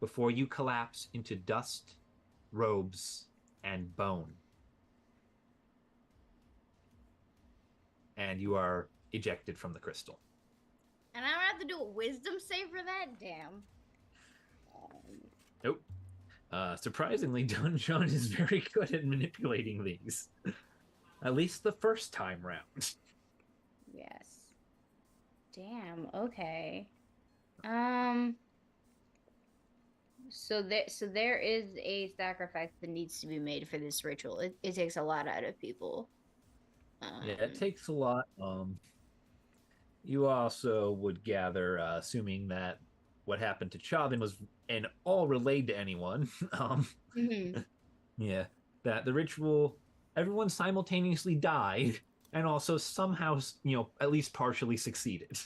before you collapse into dust, robes, and bone. And you are ejected from the crystal. And I don't have to do a wisdom save for that? Damn. Nope. Surprisingly, Don John is very good at manipulating these. At least the first time round. Yes. Damn, okay. So there is a sacrifice that needs to be made for this ritual. It takes a lot out of people. Yeah, it takes a lot. You also would gather, assuming that what happened to Chavin was and all relayed to anyone. Yeah, that the ritual, everyone simultaneously died and also somehow, at least partially succeeded.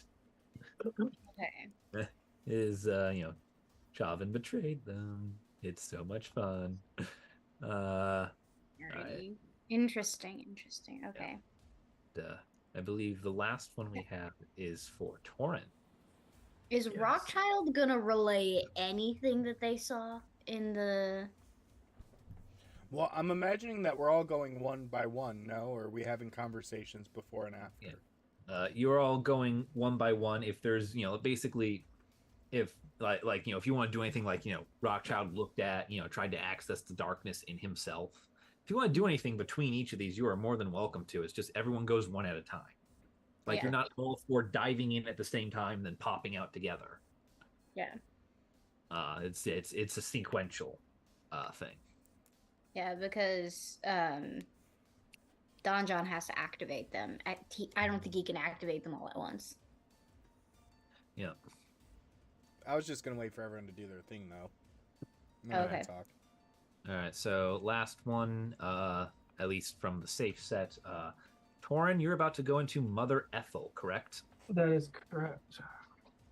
Okay. Is Chavin betrayed them. It's so much fun. Alrighty. Interesting. Okay. I believe the last one we have is for Torrent. Is Yes. Rockchild gonna relay anything that they saw in the? Well, I'm imagining that we're all going one by one, no? Or are we having conversations before and after? Yeah. You're all going one by one. If there's, basically, if if you want to do anything like, Rockchild looked at, tried to access the darkness in himself, If you want to do anything between each of these, you are more than welcome to. It's just everyone goes one at a time. Like Yeah. you're not all four diving in at the same time, then popping out together. Yeah. It's a sequential thing. Yeah, because Don John has to activate them. I don't think he can activate them all at once. Yeah. I was just gonna wait for everyone to do their thing though. And then Okay. I'd talk. All right. So last one, at least from the safe set. Torin, you're about to go into Mother Ethel, correct? That is correct.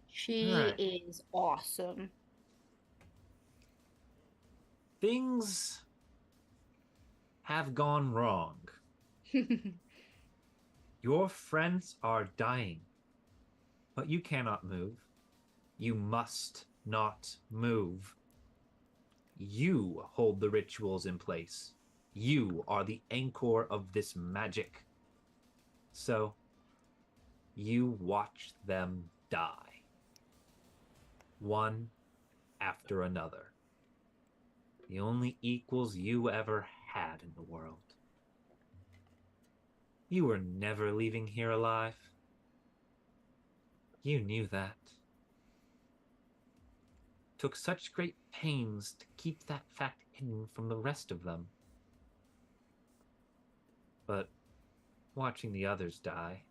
She Alright. is awesome. Things have gone wrong. Your friends are dying, but you cannot move. You must not move. You hold the rituals in place. You are the anchor of this magic. So, you watch them die. One after another. The only equals you ever had in the world. You were never leaving here alive. You knew that. Took such great pains to keep that fact hidden from the rest of them. But watching the others die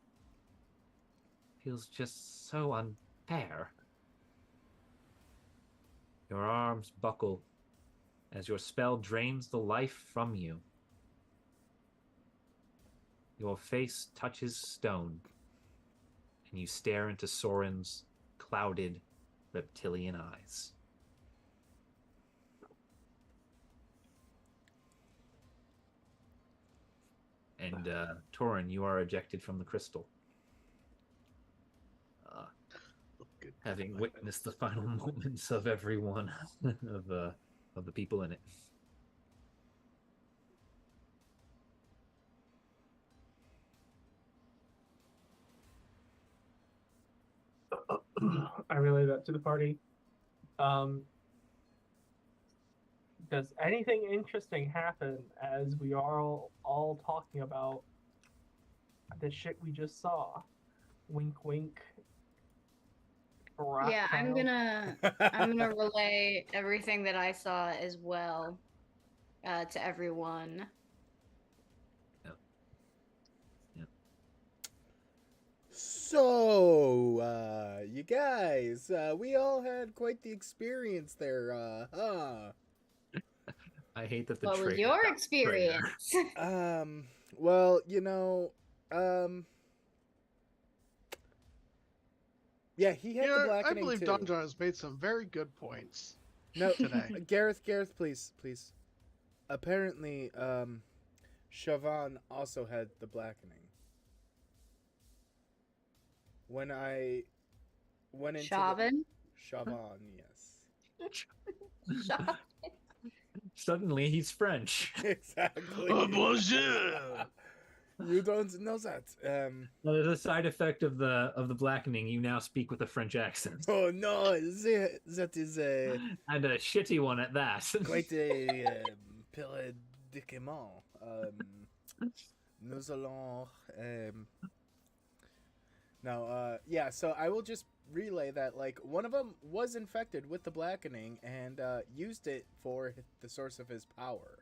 feels just so unfair. Your arms buckle as your spell drains the life from you. Your face touches stone, and you stare into Soren's clouded reptilian eyes. And Torin, you are ejected from the crystal. Having witnessed the final moments of every one of the people in it. I relay that to the party. Does anything interesting happen as we are all talking about the shit we just saw? Wink, wink. Yeah, I'm Rocktown. gonna relay everything that I saw as well to everyone. So, you guys, we all had quite the experience there, huh? I hate that the What was traitor your got experience? Well, you know, yeah, he had the Yeah, I blackening believe too. Don John has made some very good points No, today. Gareth, please. Apparently, Siobhan also had the blackening. When I went into Chauvin? Siobhan, yes. Chauvin. Suddenly he's French. Exactly. Oh, bonjour! You don't know that. As a side effect of the blackening, you now speak with a French accent. Oh no, that is And a shitty one at that. quite a predicament. Nous allons. No, yeah. So I will just relay that like one of them was infected with the blackening and used it for the source of his power.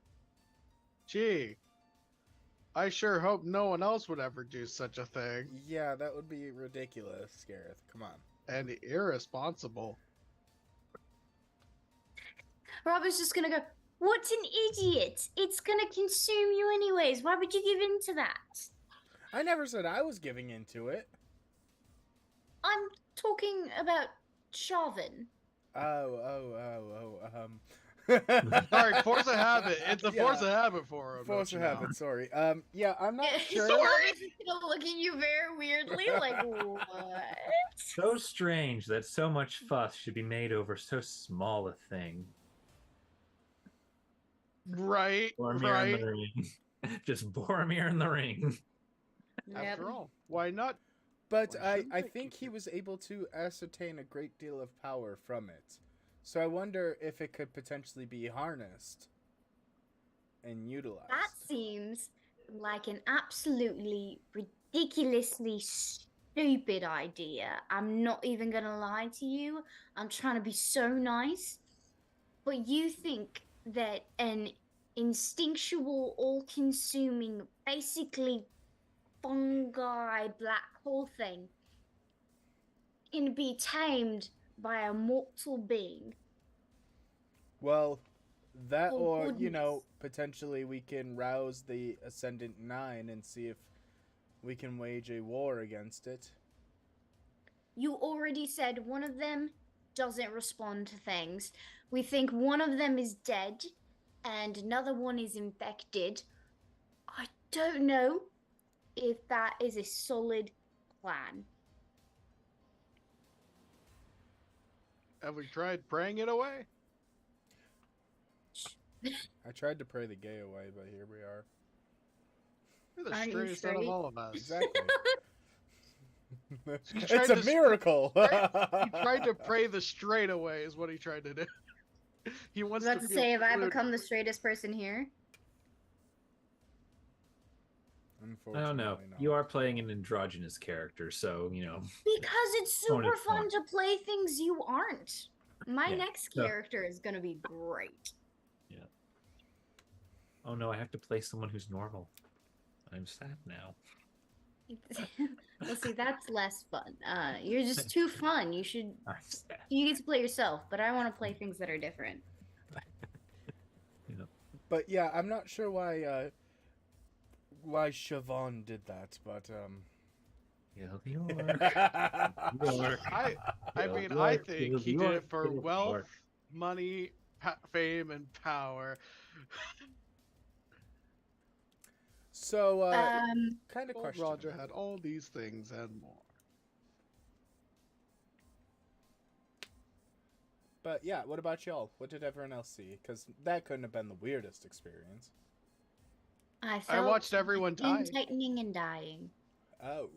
Gee, I sure hope no one else would ever do such a thing. Yeah, that would be ridiculous, Gareth. Come on. And irresponsible. Rob is just gonna go, "What's an idiot? It's gonna consume you anyways. Why would you give in to that?" I never said I was giving into it. I'm talking about Chauvin. Alright, force a habit. It's a Yeah. force a habit for him. Force don't of you know? habit, sorry. Yeah, I'm not sure. Rob is gonna look at you very weirdly, like, what? So strange that so much fuss should be made over so small a thing. Right, Boromir in right. the ring. Just Boromir in the ring. Yep. After all, why not? But Why I shouldn't they think keep he it? was able to ascertain a great deal of power from it. So I wonder if it could potentially be harnessed. and utilized. That seems like an absolutely ridiculously stupid idea. I'm not even gonna lie to you. I'm trying to be so nice. But you think that an instinctual, all consuming, basically fungi black hole thing can be tamed by a mortal being? Well, that Oh, or, goodness. potentially we can rouse the Ascendant Nine and see if we can wage a war against it. You already said one of them doesn't respond to things. We think one of them is dead and another one is infected. I don't know if that is a solid plan. Have we tried praying it away? I tried to pray the gay away, but here we are. You're the Aren't you straightest out of straight? all of us. Exactly. He It's tried a to miracle. He tried to pray the straight away, is what he tried to do. He I was wants about to to feel say, have I included. become the straightest person here? I don't know. Unfortunately, not. You are playing an androgynous character, so Because it's Tony super fun Font. to play things you aren't. My Yeah, next so- character is gonna be great. Oh no, I have to play someone who's normal. I'm sad now. Well, see, that's less fun. You're just too fun. You should. I'm sad. You get to play yourself, but I want to play things that are different. But yeah, I'm not sure why Siobhan did that, but Kill the orc. I Kill mean, the I orc, think kill he the did orc, it for kill the wealth, orc. money, fame, and power. so kind of Old question. Roger had all these things and more. But yeah, what about y'all? What did everyone else see? Because that couldn't have been the weirdest experience. I felt watched everyone die. tightening and dying. Oh.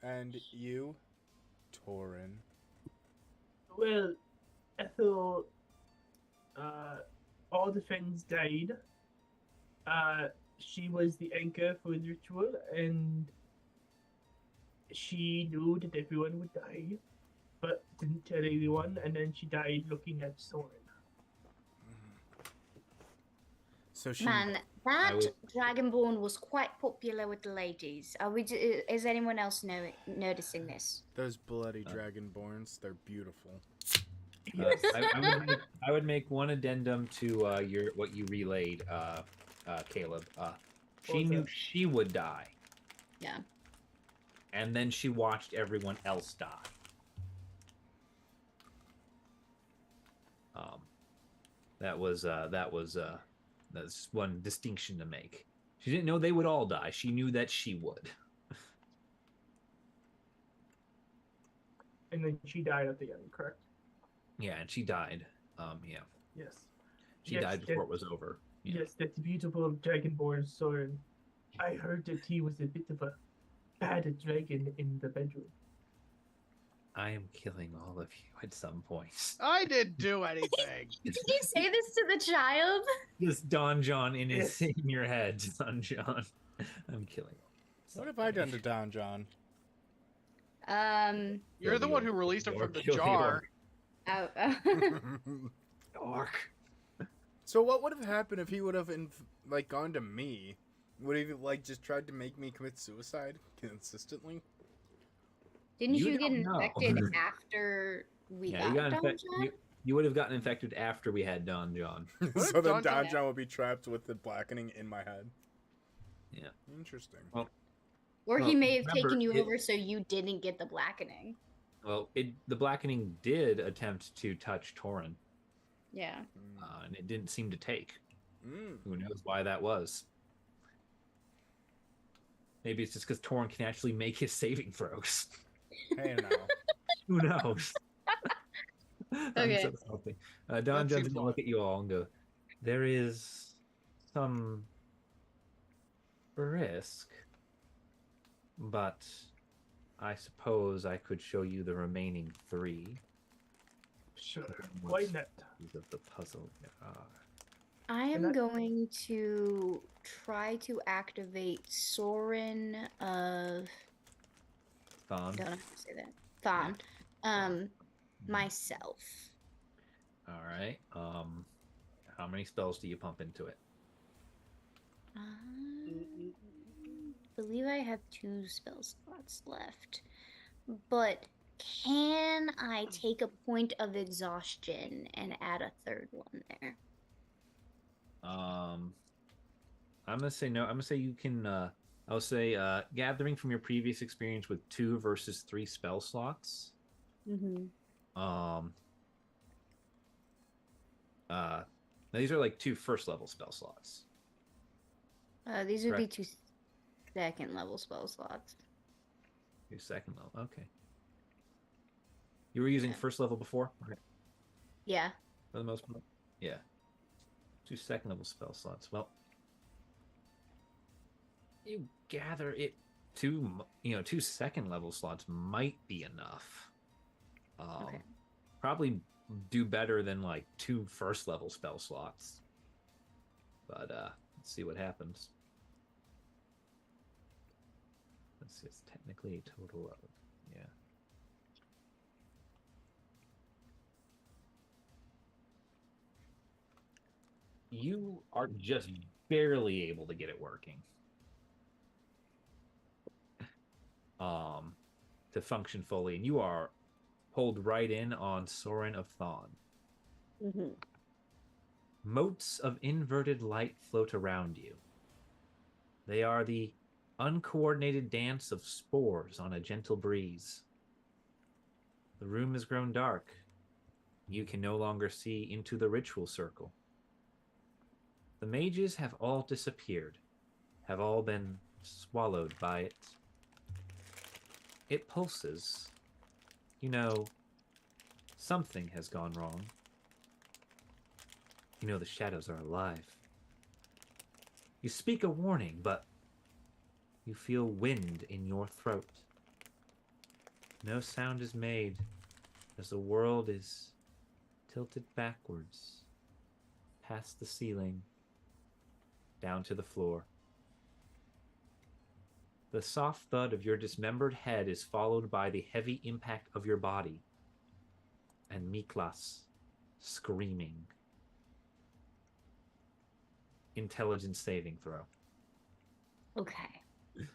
And you, Torin? Well, Ethel, all the friends died. She was the anchor for the ritual, and she knew that everyone would die, but didn't tell anyone, and then she died looking at Soren. So she. Man, I that would- Dragonborn was quite popular with the ladies. Is anyone else noticing this? Those bloody dragonborns, they're beautiful. Yes. I would make one addendum to what you relayed, Caleb. She What was knew that? she would die. Yeah. And then she watched everyone else die. That's one distinction to make. She didn't know they would all die. She knew that she would. And then she died at the end, correct? Yeah, and she died. Yeah, Yes. she Yes, died before that- it was over. Yeah. Yes, that beautiful dragonborn Soren. I heard that he was a bit of a bad dragon in the bedroom. I am killing all of you at some point. I didn't do anything. Did you say this to the child? This Don John in his Yes. in your head, Don John. I'm killing. What have I done to Don John? You're Kill the the one who orc, released kill him the from the orc, kill the jar. orc. So what would have happened if he would have gone to me? Would he have just tried to make me commit suicide consistently? Didn't You you get don't know. infected after we Yeah, you got got Don infected. John? You would have gotten infected after we had Don John. What So if then Don Don John- John would be trapped with the blackening in my head. Yeah. Interesting. Well, Or he Well, may have remember, taken you it- over so you didn't get the blackening. Well, the blackening did attempt to touch Torin, Yeah. and it didn't seem to take. Mm. Who knows why that was? Maybe it's just because Torin can actually make his saving throws. Hey now. Who knows? Okay. I'm so salty. Don That John's seems gonna look odd. at you all and go, "There is some risk, but I suppose I could show you the remaining 3. Sure. What Why not? pieces of the puzzle there are." I And am that- going to try to activate Sorin of Thon. don't know how to say that. Thon. Myself. All right. How many spells do you pump into it? I believe I have 2 spell slots left. But can I take a point of exhaustion and add a 3rd one there? I'm gonna say no. I'm gonna say you can. I'll say gathering from your previous experience with 2 versus 3 spell slots. Mm-hmm. Now these are like 2 first level spell slots. These would Correct. be 2 second level spell slots. 2 second level. Okay. You were using Yeah. first level before? Okay. Yeah. For the most part? Yeah. 2 second level spell slots. Well, you gather it 2 second level slots might be enough. Okay. Probably do better than like 2 first level spell slots. But let's see what happens. Let's see, it's technically a total of you are just barely able to get it working. To function fully, and you are pulled right in on Sorin of Thon. Mm-hmm. Motes of inverted light float around you. They are the uncoordinated dance of spores on a gentle breeze. The room has grown dark. You can no longer see into the ritual circle. The mages have all disappeared, have all been swallowed by it. It pulses. You know, something has gone wrong. You know the shadows are alive. You speak a warning, but you feel wind in your throat. No sound is made as the world is tilted backwards, past the ceiling, down to the floor. The soft thud of your dismembered head is followed by the heavy impact of your body, and Miklas screaming. Intelligence saving throw. Okay. Ooh.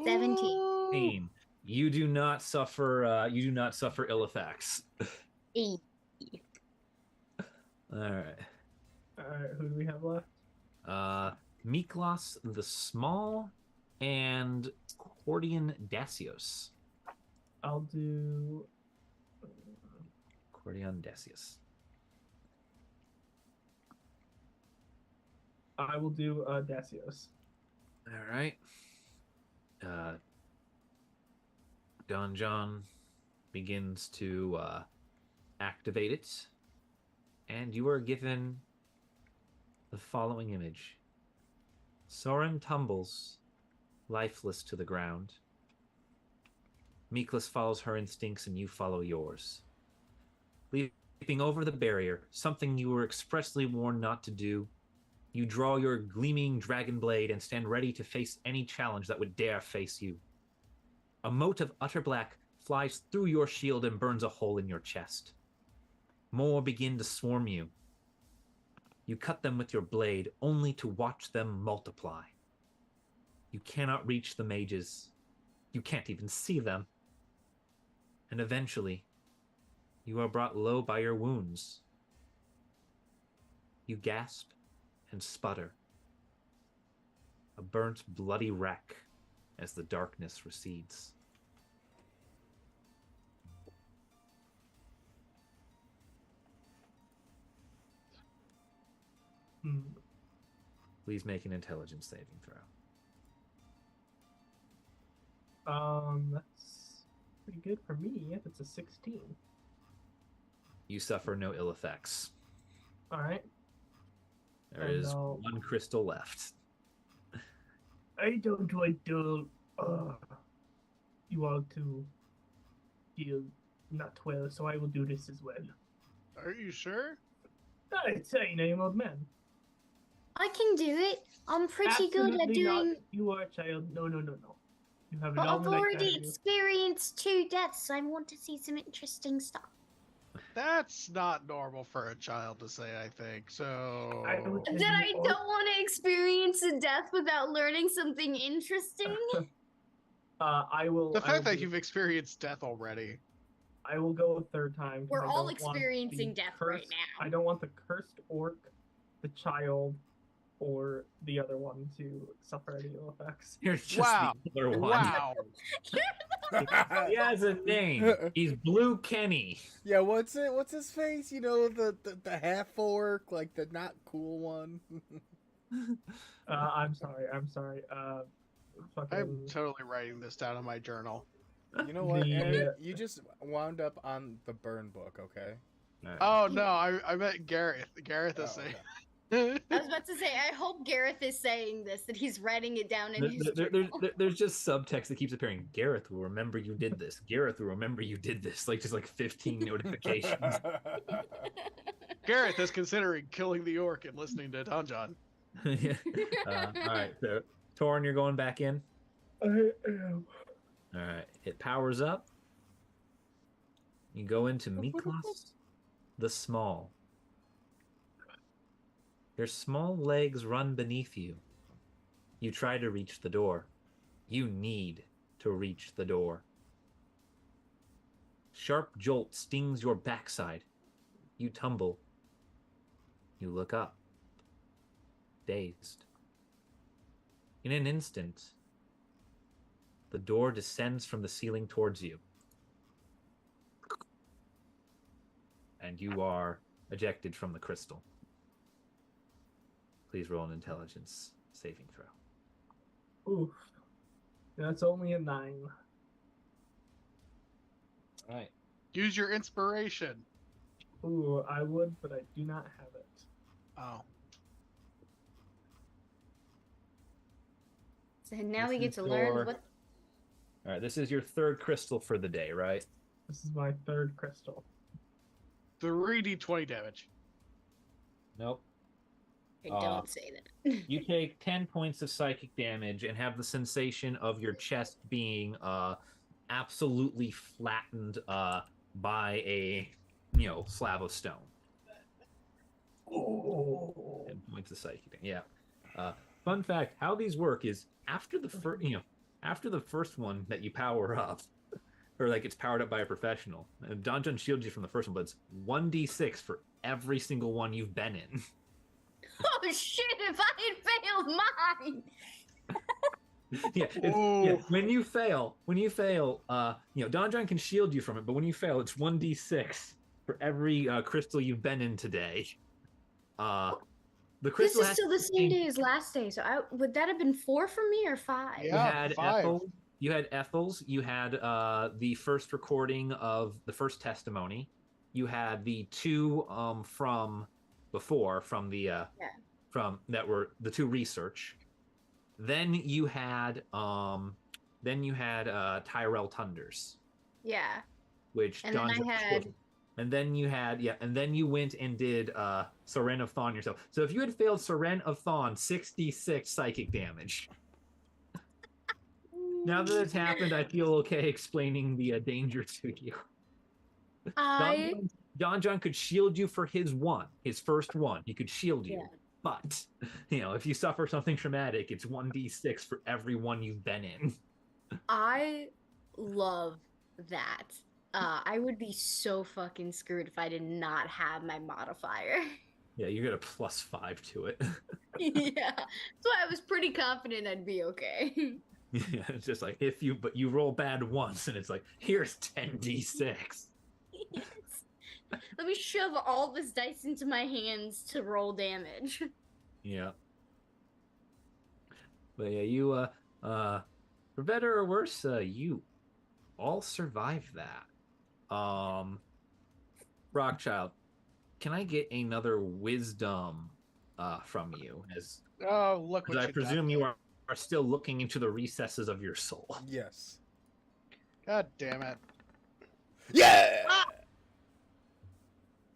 17. You do not suffer. You do not suffer ill effects. 8. All right. Alright, who do we have left? Miklas the Small and Cordian Dacios. I'll do. Cordian Dacios. I will do Dacios. All right. Don John begins to activate it, and you are given the following image. Soren tumbles, lifeless, to the ground. Miklas follows her instincts, and you follow yours. Leaping over the barrier, something you were expressly warned not to do, you draw your gleaming dragon blade and stand ready to face any challenge that would dare face you. A mote of utter black flies through your shield and burns a hole in your chest. More begin to swarm you. You cut them with your blade, only to watch them multiply. You cannot reach the mages. You can't even see them. And eventually, you are brought low by your wounds. You gasp and sputter. A burnt, bloody wreck as the darkness recedes. Please make an intelligence saving throw. That's pretty good for me if it's a 16. You suffer no ill effects. Alright. There is one crystal left. I don't want to you all to feel not well, so I will do this as well. Are you sure? It's saying I am old man. I can do it. I'm pretty good at Absolutely not. doing. You are a child. No. You have an But I've almanac already on you. experienced 2 deaths. I want to see some interesting stuff. That's not normal for a child to say, I think. So I will tell Then you I all- don't want to experience a death without learning something interesting. I will. the I will fact that go- you've experienced death already. I will go a third time. 'cause We're I all don't want experiencing the death right cursed- now. I don't want the cursed orc, the child, or the other one to suffer any ill effects. You're just Wow. the other one. Wow. He has a name. He's Blue Kenny. Yeah, what's his face? You know, the half orc, like the not cool one. I'm sorry. I'm Fucking. totally writing this down in my journal. You know what, The- Aaron? You just wound up on the burn book, okay? Oh no, I meant Gareth. Gareth is Oh, saying. I was about to say, I hope Gareth is saying this, that he's writing it down in his journal. There's just subtext that keeps appearing. Gareth will remember you did this. Gareth will remember you did this. Like just like 15 notifications. Gareth is considering killing the orc and listening to Donjon. Yeah. All right. So Torn, you're going back in. I am. All right. It powers up. You go into Miklos the Small. Your small legs run beneath you. You try to reach the door. You need to reach the door. Sharp jolt stings your backside. You tumble. You look up. Dazed. In an instant, the door descends from the ceiling towards you. And you are ejected from the crystal. Please roll an intelligence saving throw. Oof. That's only a 9. All right. Use your inspiration. Ooh, I would, but I do not have it. Oh. So now This we get is to learn your- what. All right. This is your third crystal for the day, right? This is my 3rd crystal. 3d20 damage. Nope. I don't say that. You take 10 points of psychic damage and have the sensation of your chest being absolutely flattened by a slab of stone. Oh. 10 points of psychic damage. Yeah. Fun fact: how these work is after the first one that you power up, or like it's powered up by a professional. And Donjon shields you from the first one, but it's 1d6 for every single one you've been in. Oh shit! If I had failed mine. Yeah, when you fail, Donjon can shield you from it, but when you fail, it's 1d6 for every crystal you've been in today. The This crystal is has still the to same be- day as last day, so would that have been 4 for me or 5? You Yeah, had 5. Ethel. You had Ethel's. You had the first recording of the first testimony. You had the 2 from before, from the from that were the 2 research. Then you had Tyrell Tunders, Yeah. which And then I Donjon had- Shield- and then you had and then you went and did Seren of Thon yourself. So if you had failed Seren of Thon, 66 psychic damage. Now that it's happened, I feel okay explaining the danger to you. Donjon could shield you for his first one. He could shield you. Yeah. But, if you suffer something traumatic, it's 1d6 for every one you've been in. I love that. I would be so fucking screwed if I did not have my modifier. Yeah, you get a +5 to it. Yeah. So I was pretty confident I'd be okay. Yeah, it's just like, but you roll bad once, and it's like, here's 10d6. Yes. Let me shove all this dice into my hands to roll damage. Yeah. But yeah, you, for better or worse, you all survived that. Rockchild, can I get another wisdom from you? As Oh, look what I you presume done. you are still looking into the recesses of your soul. Yes. God damn it. Yeah.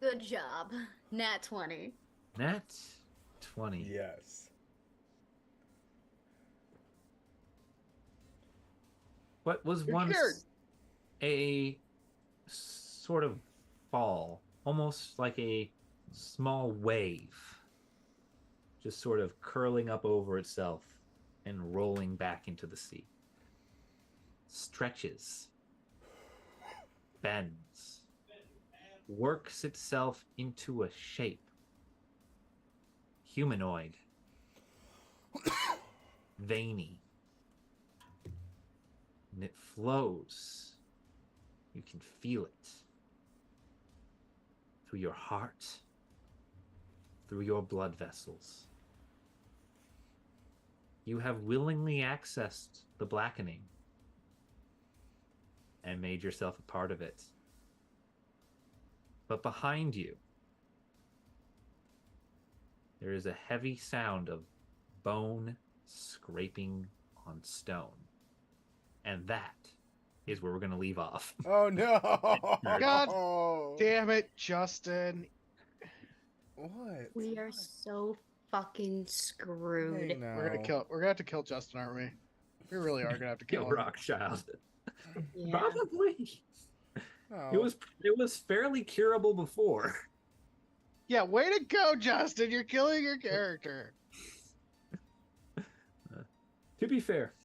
Good job. Nat 20. Nat 20. Yes. What was You're once cured. a sort of fall, almost like a small wave, just sort of curling up over itself and rolling back into the sea. Stretches, bends, works itself into a shape. Humanoid, veiny, and it flows. You can feel it through your heart, through your blood vessels. You have willingly accessed the blackening and made yourself a part of it. But behind you, there is a heavy sound of bone scraping on stone. And that is where we're going to leave off. Oh no. God Damn it, Justin. What? We are so fucking screwed. Hey, no. We're gonna have to kill Justin, aren't we? We really are gonna have to kill Kill him. Rockchild. Yeah. Probably. Oh. It was fairly curable before. Yeah, way to go, Justin. You're killing your character. To be fair,